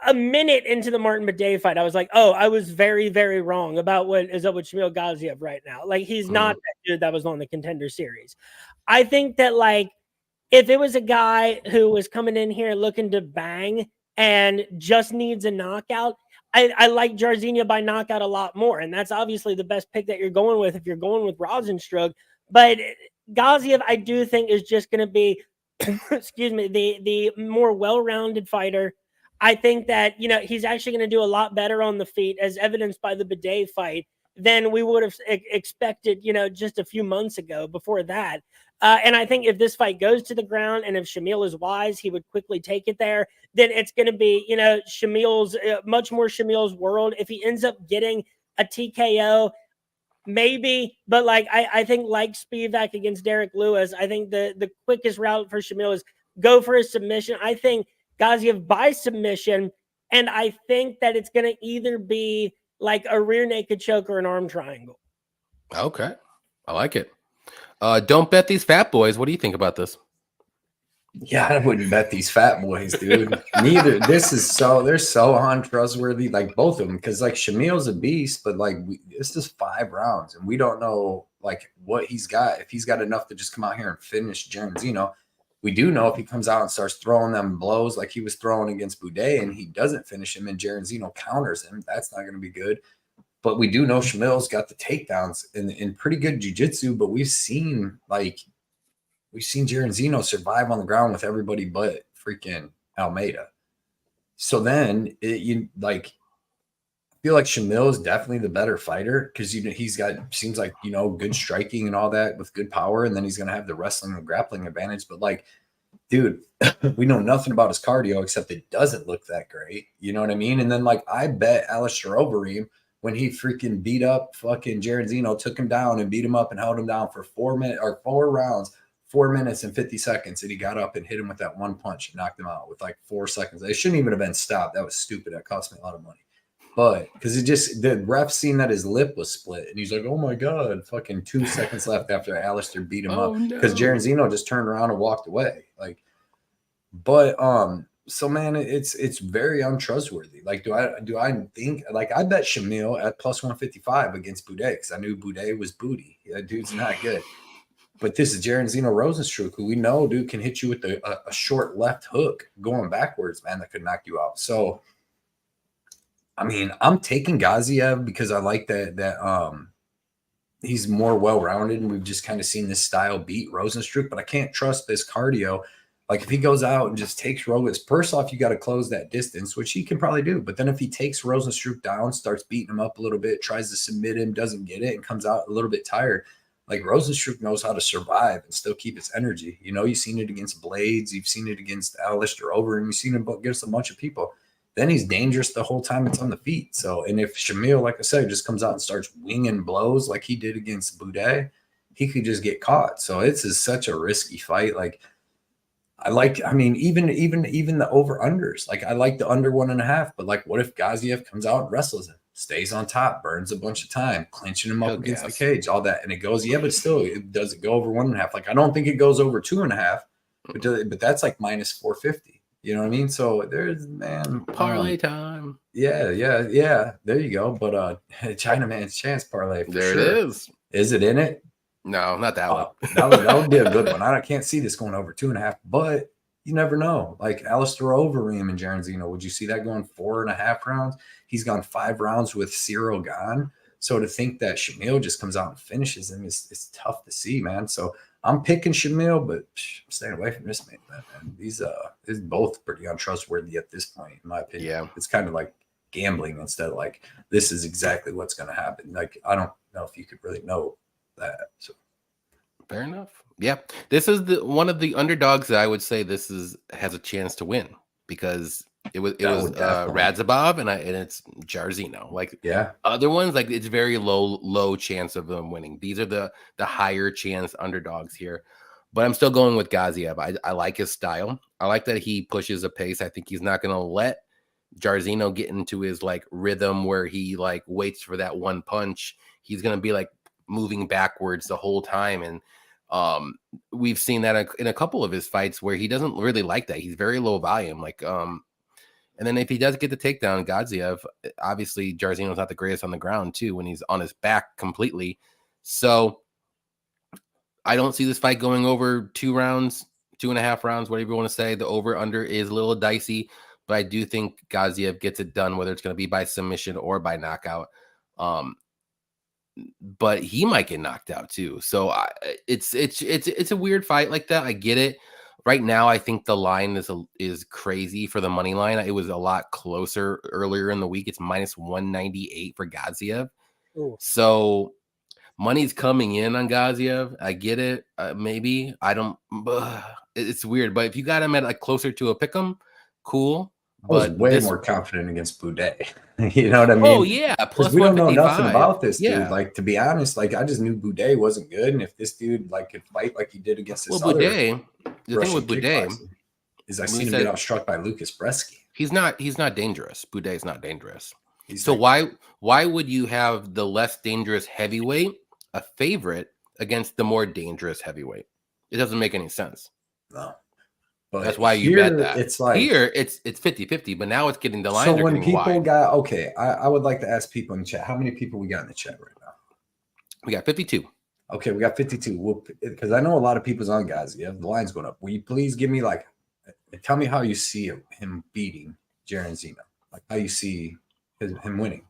A minute into the Martin Bidet fight, I was like, oh, I was very, very wrong about what is up with Shamil Gaziev right now. He's not that dude that was on the contender series. I think that, if it was a guy who was coming in here looking to bang and just needs a knockout, I like Jairzinho by knockout a lot more. And that's obviously the best pick that you're going with if you're going with Rozenstruik. But Gaziev, I do think, is just going to be, the more well-rounded fighter. I think that, he's actually going to do a lot better on the feet, as evidenced by the Bidet fight, than we would have expected, just a few months ago before that. And I think if this fight goes to the ground and if Shamil is wise, he would quickly take it there. Then it's going to be, Shamil's much more Shamil's world. If he ends up getting a TKO, maybe, but I think Spivak against Derek Lewis, I think the quickest route for Shamil is go for a submission. I think Gaziev by submission, and I think that it's going to either be like a rear naked choke or an arm triangle. Okay, I like it. Don't bet these fat boys. What do you think about this? Yeah, I wouldn't bet these fat boys, dude. Neither. They're so untrustworthy, like both of them, because like Shamil's a beast, but like this is 5 rounds, and we don't know like what he's got. If he's got enough to just come out here and finish Jairzinho, we do know if he comes out and starts throwing them blows like he was throwing against Boudet, and he doesn't finish him, and Jairzinho counters him, that's not going to be good. But we do know Shamil's got the takedowns in pretty good jiu-jitsu, but we've seen Jairzinho survive on the ground with everybody but freaking Almeida. So then I feel like Schnell is definitely the better fighter because he's got seems like good striking and all that with good power, and then he's gonna have the wrestling and grappling advantage. But like, dude, we know nothing about his cardio except it doesn't look that great. You know what I mean? And then like I bet Alistair Overeem when he freaking beat up fucking Jairzinho, took him down and beat him up and held him down for 4 rounds. 4 minutes and 50 seconds, and he got up and hit him with that one punch and knocked him out with like 4 seconds. It shouldn't even have been stopped. That was stupid. That cost me a lot of money. But because the ref seen that his lip was split, and he's like, oh my God, fucking 2 seconds left after Alistair beat him up because Jairzinho just turned around and walked away. So man, it's very untrustworthy. Like, do I think like I bet Shamil at plus 155 against Boudet because I knew Boudet was booty. That dude's not good. But this is Jairzinho Rozenstruik, who we know, dude, can hit you with a short left hook going backwards, man, that could knock you out. So, I mean, I'm taking Gaziev because I like that he's more well-rounded, and we've just kind of seen this style beat Rozenstruik, but I can't trust this cardio. Like, if he goes out and just takes Rozenstruik, first off, you got to close that distance, which he can probably do. But then if he takes Rozenstruik down, starts beating him up a little bit, tries to submit him, doesn't get it, and comes out a little bit tired, like Rozenstruik knows how to survive and still keep his energy. You've seen it against Blades. You've seen it against Alistair Overeem. You've seen it against a bunch of people. Then he's dangerous the whole time it's on the feet. So, and if Shamil, like I said, just comes out and starts winging blows like he did against Boudet, he could just get caught. So it's such a risky fight. Like even the over-unders. Like I like the under 1.5, but like what if Gaziev comes out and wrestles him? Stays on top, burns a bunch of time, clinching him up against the cage, all that. And it goes, but still, does it go over 1.5? Like, I don't think it goes over 2.5, but that's like minus 450. You know what I mean? So there's, man. Parlay time. Yeah. There you go. But China Man's chance parlay. There it is. Is it in it? No, not that one. That would be a good one. I can't see this going over 2.5, but you never know. Like Alistair Overeem and Jairzinho, would you see that going 4.5 rounds? He's gone 5 rounds with Ciro gone. So to think that Shamil just comes out and finishes him is tough to see, man. So I'm picking Shamil, but I'm staying away from this man. These is both pretty untrustworthy at this point, in my opinion. Yeah. It's kind of like gambling instead of like this is exactly what's going to happen. Like I don't know if you could really know that. So fair enough. Yeah, this is one of the underdogs that I would say has a chance to win because it was Rajabov and it's Jairzinho. Like other ones, like it's very low chance of them winning. These are the higher chance underdogs here. But I'm still going with Gaziev. I like his style. I like that he pushes a pace. I think he's not going to let Jairzinho get into his like rhythm where he like waits for that one punch. He's going to be like moving backwards the whole time, and we've seen that in a couple of his fights where he doesn't really like that. He's very low volume. Like, and then if he does get the takedown, Gaziev, obviously Jairzinho's not the greatest on the ground too when he's on his back completely. So I don't see this fight going over 2 rounds, 2.5 rounds, whatever you want to say. The over under is a little dicey, but I do think Gaziev gets it done, whether it's going to be by submission or by knockout. But he might get knocked out too. So it's a weird fight like that. I get it. Right now, I think the line is crazy for the money line. It was a lot closer earlier in the week. It's minus 198 for Gaziev. Ooh. So money's coming in on Gaziev. I get it. Maybe I don't. It's weird. But if you got him at like closer to a pick'em, cool. I was way more confident against Boudet. You know what I mean? Oh, yeah. Plus we don't know nothing about this dude. Like, to be honest, like, I just knew Boudet wasn't good. And if this dude, like, could fight like he did against this Boudet, the thing with Boudet, is I seen him get outstruck by Lucas Bresky. He's not dangerous. Boudet's not dangerous. So why would you have the less dangerous heavyweight a favorite against the more dangerous heavyweight? It doesn't make any sense. No. But that's why you bet that. It's like here it's 50-50, but now it's getting the lines. So when people got I would like to ask people in the chat, how many people we got in the chat right now? We got 52. Okay, we got 52. Because I know a lot of people's on Gaziev. The line's going up. Will you please give me tell me how you see him beating Jaron Zeno? Like how you see him winning?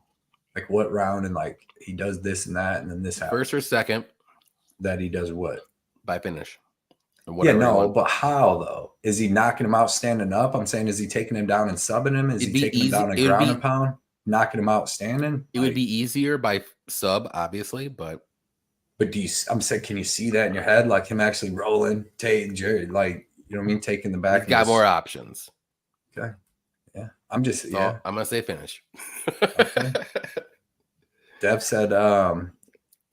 Like what round and like he does this and that and then this happens. First or second. That he does what? By finish. Yeah, no, but how though? Is he knocking him out standing up? I'm saying, is he taking him down and subbing him? Is he taking him down and ground and pound, knocking him out standing? It would be easier by sub, obviously, but do you? I'm saying, can you see that in your head, like him actually rolling, Jared, like you know what I mean, taking the back? He's got more options. Okay, yeah, I'm gonna say finish. Okay. Dev said,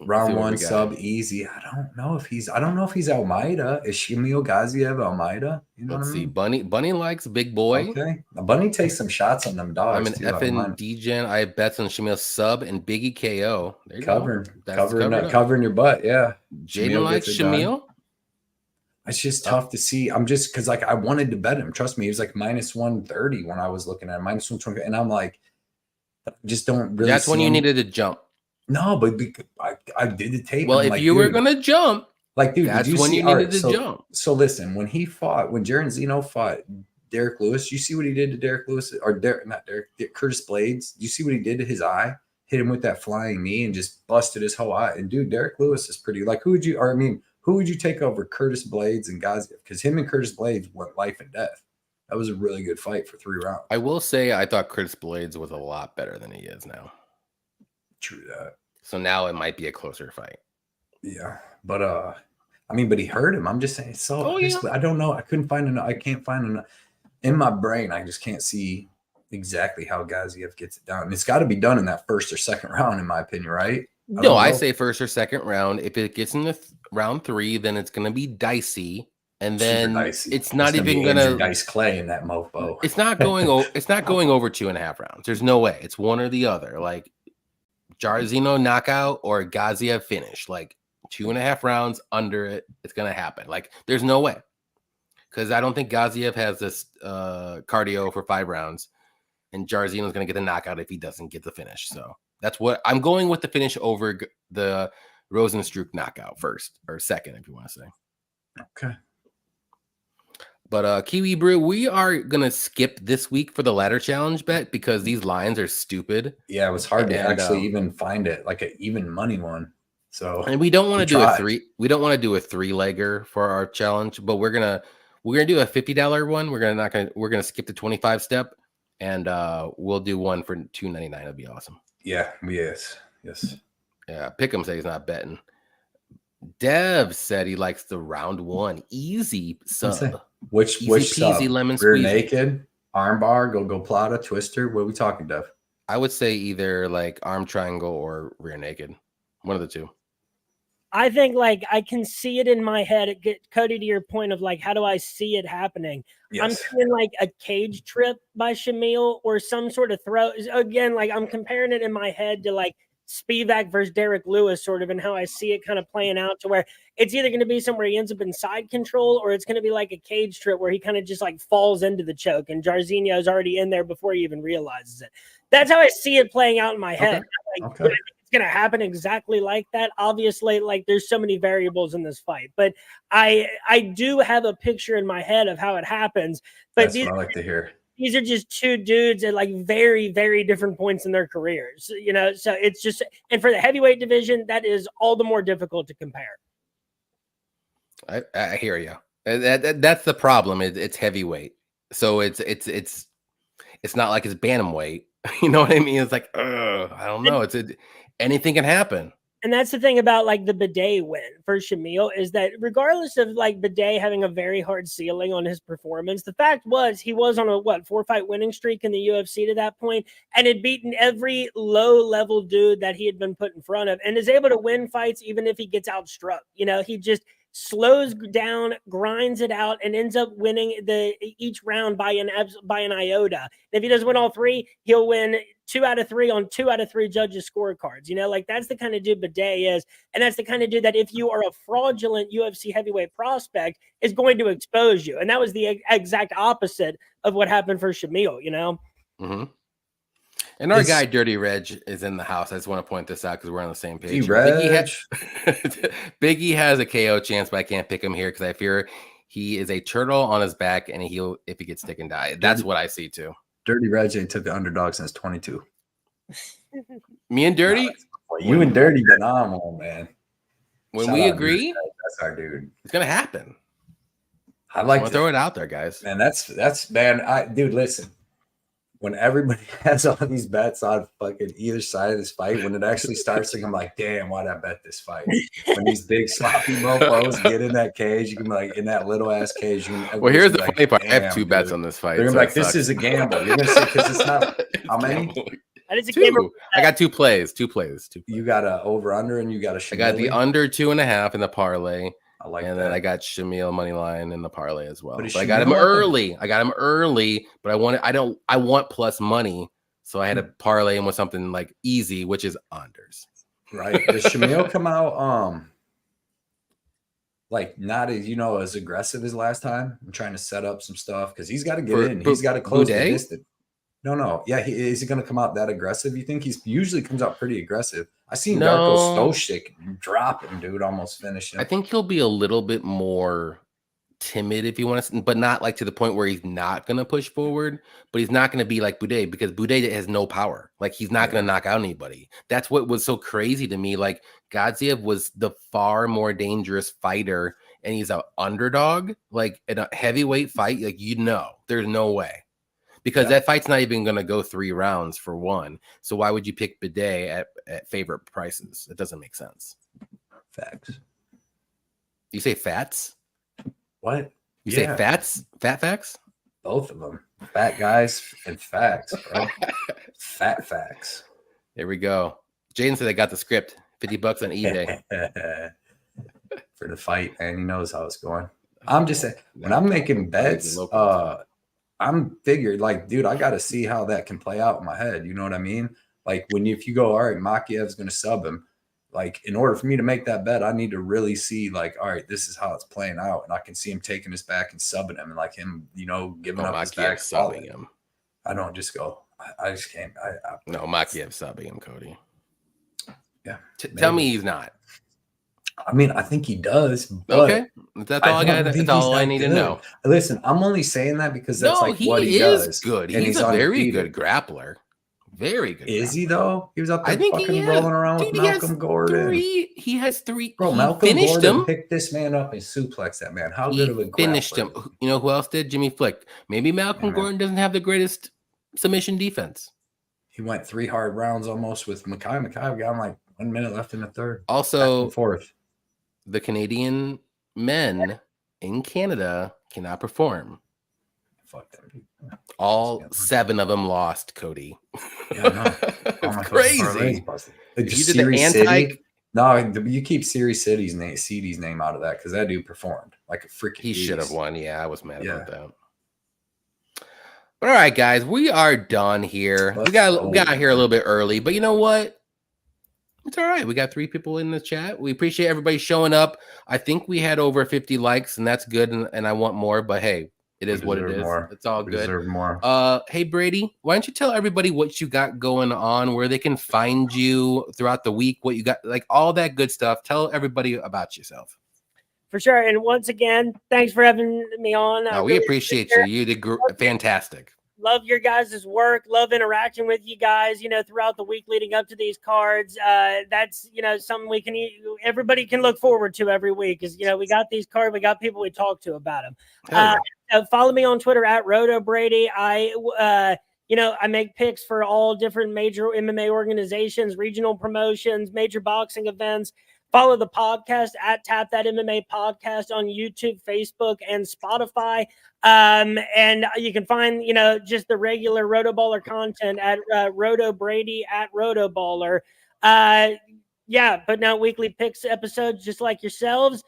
round one sub easy. I don't know if he's Almeida. Is Shamil Gaziev Almeida? You know Let's what I mean? Bunny likes big boy. Okay. Bunny takes some shots on them dogs. I'm an effing DGen. I have bets on Shamil sub and Biggie KO. There you go. Covering your butt. Yeah. Jaden likes Shamil. It's just tough to see. I'm just because I wanted to bet him. Trust me, he was like minus 130 when I was looking at him, minus 120. And I'm like, I just don't really. That's when you needed to jump. No, but I did the tape. Well, if you were going to jump, dude, that's when you needed to jump. So listen, when Jaron Zeno fought Derek Lewis, you see what he did to Derek Lewis or Curtis Blades? You see what he did to his eye? Hit him with that flying knee and just busted his whole eye. And dude, Derek Lewis is pretty. Like, who would you take over Curtis Blades and Gaziev? Because him and Curtis Blades went life and death. That was a really good fight for 3 rounds. I will say I thought Curtis Blades was a lot better than he is now. True that. So now it might be a closer fight. Yeah, but but he hurt him. I'm just saying. So I don't know. I can't find enough in my brain. I just can't see exactly how Gaziev gets it done. And it's got to be done in that first or second round, in my opinion, right? I say first or second round. If it gets in the round 3, then it's going to be dicey. And then it's not even going to dice Clay in that mofo. It's not going over 2.5 rounds. There's no way. It's one or the other. Like Jarzino knockout or Gaziev finish. Like 2.5 rounds under it. It's going to happen. Like there's no way. Because I don't think Gaziev has this cardio for 5 rounds. And Jarzino's going to get the knockout if he doesn't get the finish. So that's what I'm going with, the finish over the Rozenstruik knockout first or second, if you want to say. Okay. But Kiwi Brew, we are going to skip this week for the ladder challenge bet because these lines are stupid. Yeah, it was hard to actually even find it, like an even money one. So and we don't want to do a 3. We don't want to do a 3-legger for our challenge, but we're gonna do a $50 one. We're gonna skip the 25 step, and we'll do one for $2.99. It'll be awesome. Yeah. Yes. Yeah. Pick'em said he's not betting. Dev said he likes the round 1 easy sub. Which peasy sub? Lemon Rear squeezy. naked, armbar, go plata, twister. What are we talking, Dev? I would say either like arm triangle or rear naked. One of the two. I think like I can see it in my head. Cody, to your point of like, how do I see it happening? Yes. I'm seeing like a cage trip by Shamil or some sort of throw. Again, like I'm comparing it in my head to like Spivak versus Derek Lewis, sort of, and how I see it kind of playing out to where it's either going to be somewhere he ends up in side control or it's going to be like a cage trip where he kind of just like falls into the choke and Jairzinho is already in there before he even realizes it. That's how I see it playing out in my head. Okay. Like, it's going to happen exactly like that. Obviously, like there's so many variables in this fight, but I do have a picture in my head of how it happens. But that's what I like to hear. These are just two dudes at like very, very different points in their careers, you know? So it's just, and for the heavyweight division, that is all the more difficult to compare. I hear you. That's the problem. It's heavyweight. So it's not like it's bantamweight. You know what I mean? It's like, I don't know. Anything can happen. And that's the thing about like the Bidet win for Shamil is that regardless of like Bidet having a very hard ceiling on his performance, the fact was he was on a 4-fight winning streak in the UFC to that point and had beaten every low level dude that he had been put in front of and is able to win fights even if he gets outstruck. You know, slows down, grinds it out, and ends up winning each round by an iota. If he doesn't win all 3, he'll win 2 out of 3 on 2 out of 3 judges' scorecards. Like that's the kind of dude Bidet is, and that's the kind of dude that if you are a fraudulent UFC heavyweight prospect, is going to expose you. And that was the exact opposite of what happened for Shamil. Mm-hmm. And our guy Dirty Reg is in the house. I just want to point this out because we're on the same page. Biggie has a KO chance, but I can't pick him here because I fear he is a turtle on his back, and he'll if he gets stick and die. That's what I see too. Dirty Reg ain't took the underdog since 22. Me and Dirty, you and Dirty been on one, man. When we agree, that's our dude. It's gonna happen. I like to throw it out there, guys. Man, that's man. Dude, listen. When everybody has all these bets on fucking either side of this fight, when it actually starts, I'm like, damn, why'd I bet this fight? When these big sloppy mofos get in that cage, you can be like, in that little ass cage. Well, here's the funny part. I have 2 bets on this fight. They're like, this is a gamble. You're gonna say because it's not how many? It's a gamble. I got 2 plays. 2 plays. You got a over under and you got a Shamil. I got the under 2.5 in the parlay. I like and that. Then I got Shamil money line in the parlay as well. But I got him early. But I want plus money. So I had to parlay him with something like easy, which is unders. Right. Does Shamil come out like not as aggressive as last time? I'm trying to set up some stuff because he's got to get in. He's got to close the distance. No. Yeah, is he going to come out that aggressive? You think he's usually comes out pretty aggressive? I seen Darko Stoshik drop him, dude, almost finish him. I think he'll be a little bit more timid if you want to, but not like to the point where he's not going to push forward, but he's not going to be like Boudet because Boudet has no power. Like he's not going to knock out anybody. That's what was so crazy to me. Like Gaziev was the far more dangerous fighter and he's an underdog, like in a heavyweight fight. Like, there's no way. Because that fight's not even going to go 3 rounds for one. So why would you pick Bidet at favorite prices? It doesn't make sense. Facts. You say fats? What? You say fats? Fat facts? Both of them. Fat guys and facts, bro. Fat facts. There we go. Jaden said I got the script. $50 on eBay. For the fight, man. He knows how it's going. I'm just saying, when I'm making bets, I'm figured like, dude, I got to see how that can play out in my head. You know what I mean? Like if you go, all right, Mokaev's going to sub him. Like in order for me to make that bet, I need to really see like, all right, this is how it's playing out. And I can see him taking his back and subbing him and like him, giving up his back. Subbing him. I don't just go, I just can't. No, Mokaev subbing him, Cody. Yeah. Tell me he's not. I mean, I think he does. But okay, that's all I got. That's all I need to know. Listen, I'm only saying that because that's what he does. Good. He's a very good grappler. Very good. Is he though? He was out there fucking rolling around with Malcolm Gordon. He has 3. Bro, Malcolm Gordon picked this man up and suplexed that man. How good of a grappler? Finished him. You know who else did? Jimmy Flick. Maybe Malcolm Gordon doesn't have the greatest submission defense. He went 3 hard rounds almost with Mokaev. Mokaev got him like 1 minute left in the third. Also, fourth. The Canadian men in Canada cannot perform. Fuck them. All 7 of them lost, Cody. Yeah, That's crazy. You did the No, you keep Series City's name out of that because that dude performed like a freaking. He should have won. Yeah, I was mad about that. But all right, guys, we are done here. We got here a little bit early, but you know what? It's all right. We got 3 people in the chat. We appreciate everybody showing up. I think we had over 50 likes, and that's good. And I want more, but hey, it is what it is. It's all good. Deserve more. Hey, Brady, why don't you tell everybody what you got going on, where they can find you throughout the week, what you got, like all that good stuff. Tell everybody about yourself. For sure. And once again, thanks for having me on. We appreciate you. You did fantastic. Love your guys' work. Love interacting with you guys, throughout the week leading up to these cards. That's, something everybody can look forward to every week is, we got these cards. We got people we talk to about them. Follow me on Twitter at RotoBrady. I make picks for all different major MMA organizations, regional promotions, major boxing events. Follow the podcast at Tap That MMA Podcast on YouTube, Facebook, and Spotify. And you can find, just the regular RotoBaller content at RotoBrady at RotoBaller. But now weekly picks episodes just like yourselves.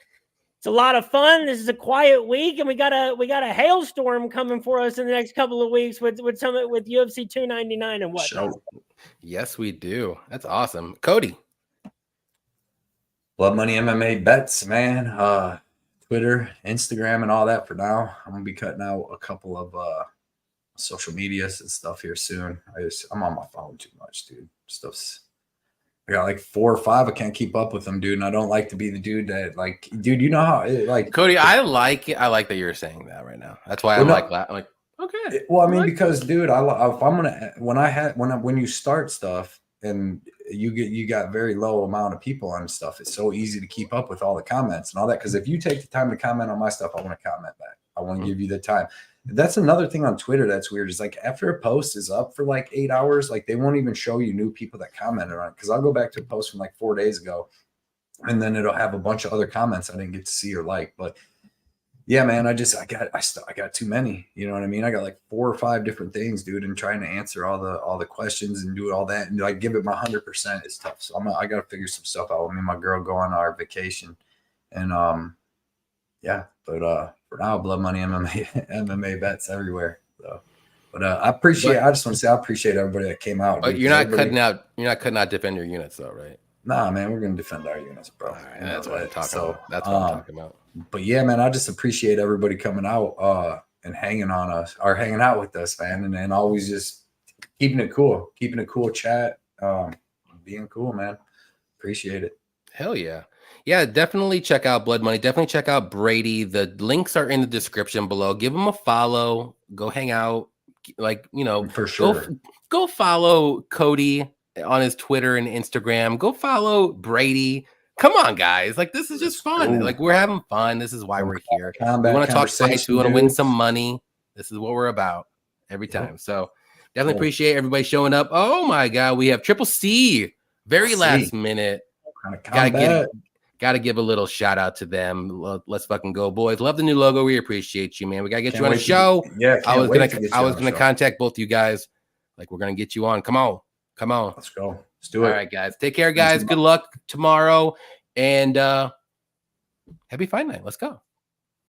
It's a lot of fun. This is a quiet week, and we got a hailstorm coming for us in the next couple of weeks with UFC 299 and whatnot. Yes, we do. That's awesome, Cody. Blood Money MMA bets, man. Twitter, Instagram, and all that for now. I'm gonna be cutting out a couple of social medias and stuff here soon. I'm on my phone too much, dude. I got like 4 or 5. I can't keep up with them, dude. And I don't like to be the dude that, like, dude, you know how, like, Cody, I like it. I like that you're saying that right now. That's why I'm like, okay. Well, I mean, because, dude, when you start stuff and you got very low amount of people on stuff, it's so easy to keep up with all the comments and all that. Because if you take the time to comment on my stuff, I want to comment back. I want to give you the time. That's another thing on Twitter that's weird. Is like after a post is up for like 8 hours, like they won't even show you new people that commented on it. Because I'll go back to a post from like 4 days ago, and then it'll have a bunch of other comments I didn't get to see or like. But yeah, man, I got too many. You know what I mean? I got like 4 or 5 different things, dude, and trying to answer all the questions and do all that and like give it my 100% is tough. So I got to figure some stuff out. Me and my girl go on our vacation, and yeah. But for now, Blood Money MMA bets everywhere. So, but I appreciate. I just want to say I appreciate everybody that came out. But you're not cutting out defender units, though, right? Nah, man, we're gonna defend our units, bro. All right, that's what I'm talking about. That's what I'm talking about. But yeah, man, I just appreciate everybody coming out and hanging out with us, man, and always just keeping it cool chat, being cool, man. Appreciate it. Hell yeah. Yeah, definitely check out Blood Money. Definitely check out Brady. The links are in the description below. Give him a follow. Go hang out. Like, you know, for sure. Go follow Cody on his Twitter and Instagram. Go follow Brady. Come on, guys. Like, this is just fun. Like, we're having fun. This is why we're here. We want to talk fights. We want to win some money. This is what we're about every time. So definitely appreciate everybody showing up. Oh my God. We have Triple C. Very last minute. Gotta give a little shout out to them. Let's fucking go, boys. Love the new logo. We appreciate you, man. We gotta get you on the show. I was gonna contact both you guys. Like, we're gonna get you on. Come on. Let's go. Let's do it. All right, guys. Take care, guys. Good luck tomorrow. And happy fight night. Let's go.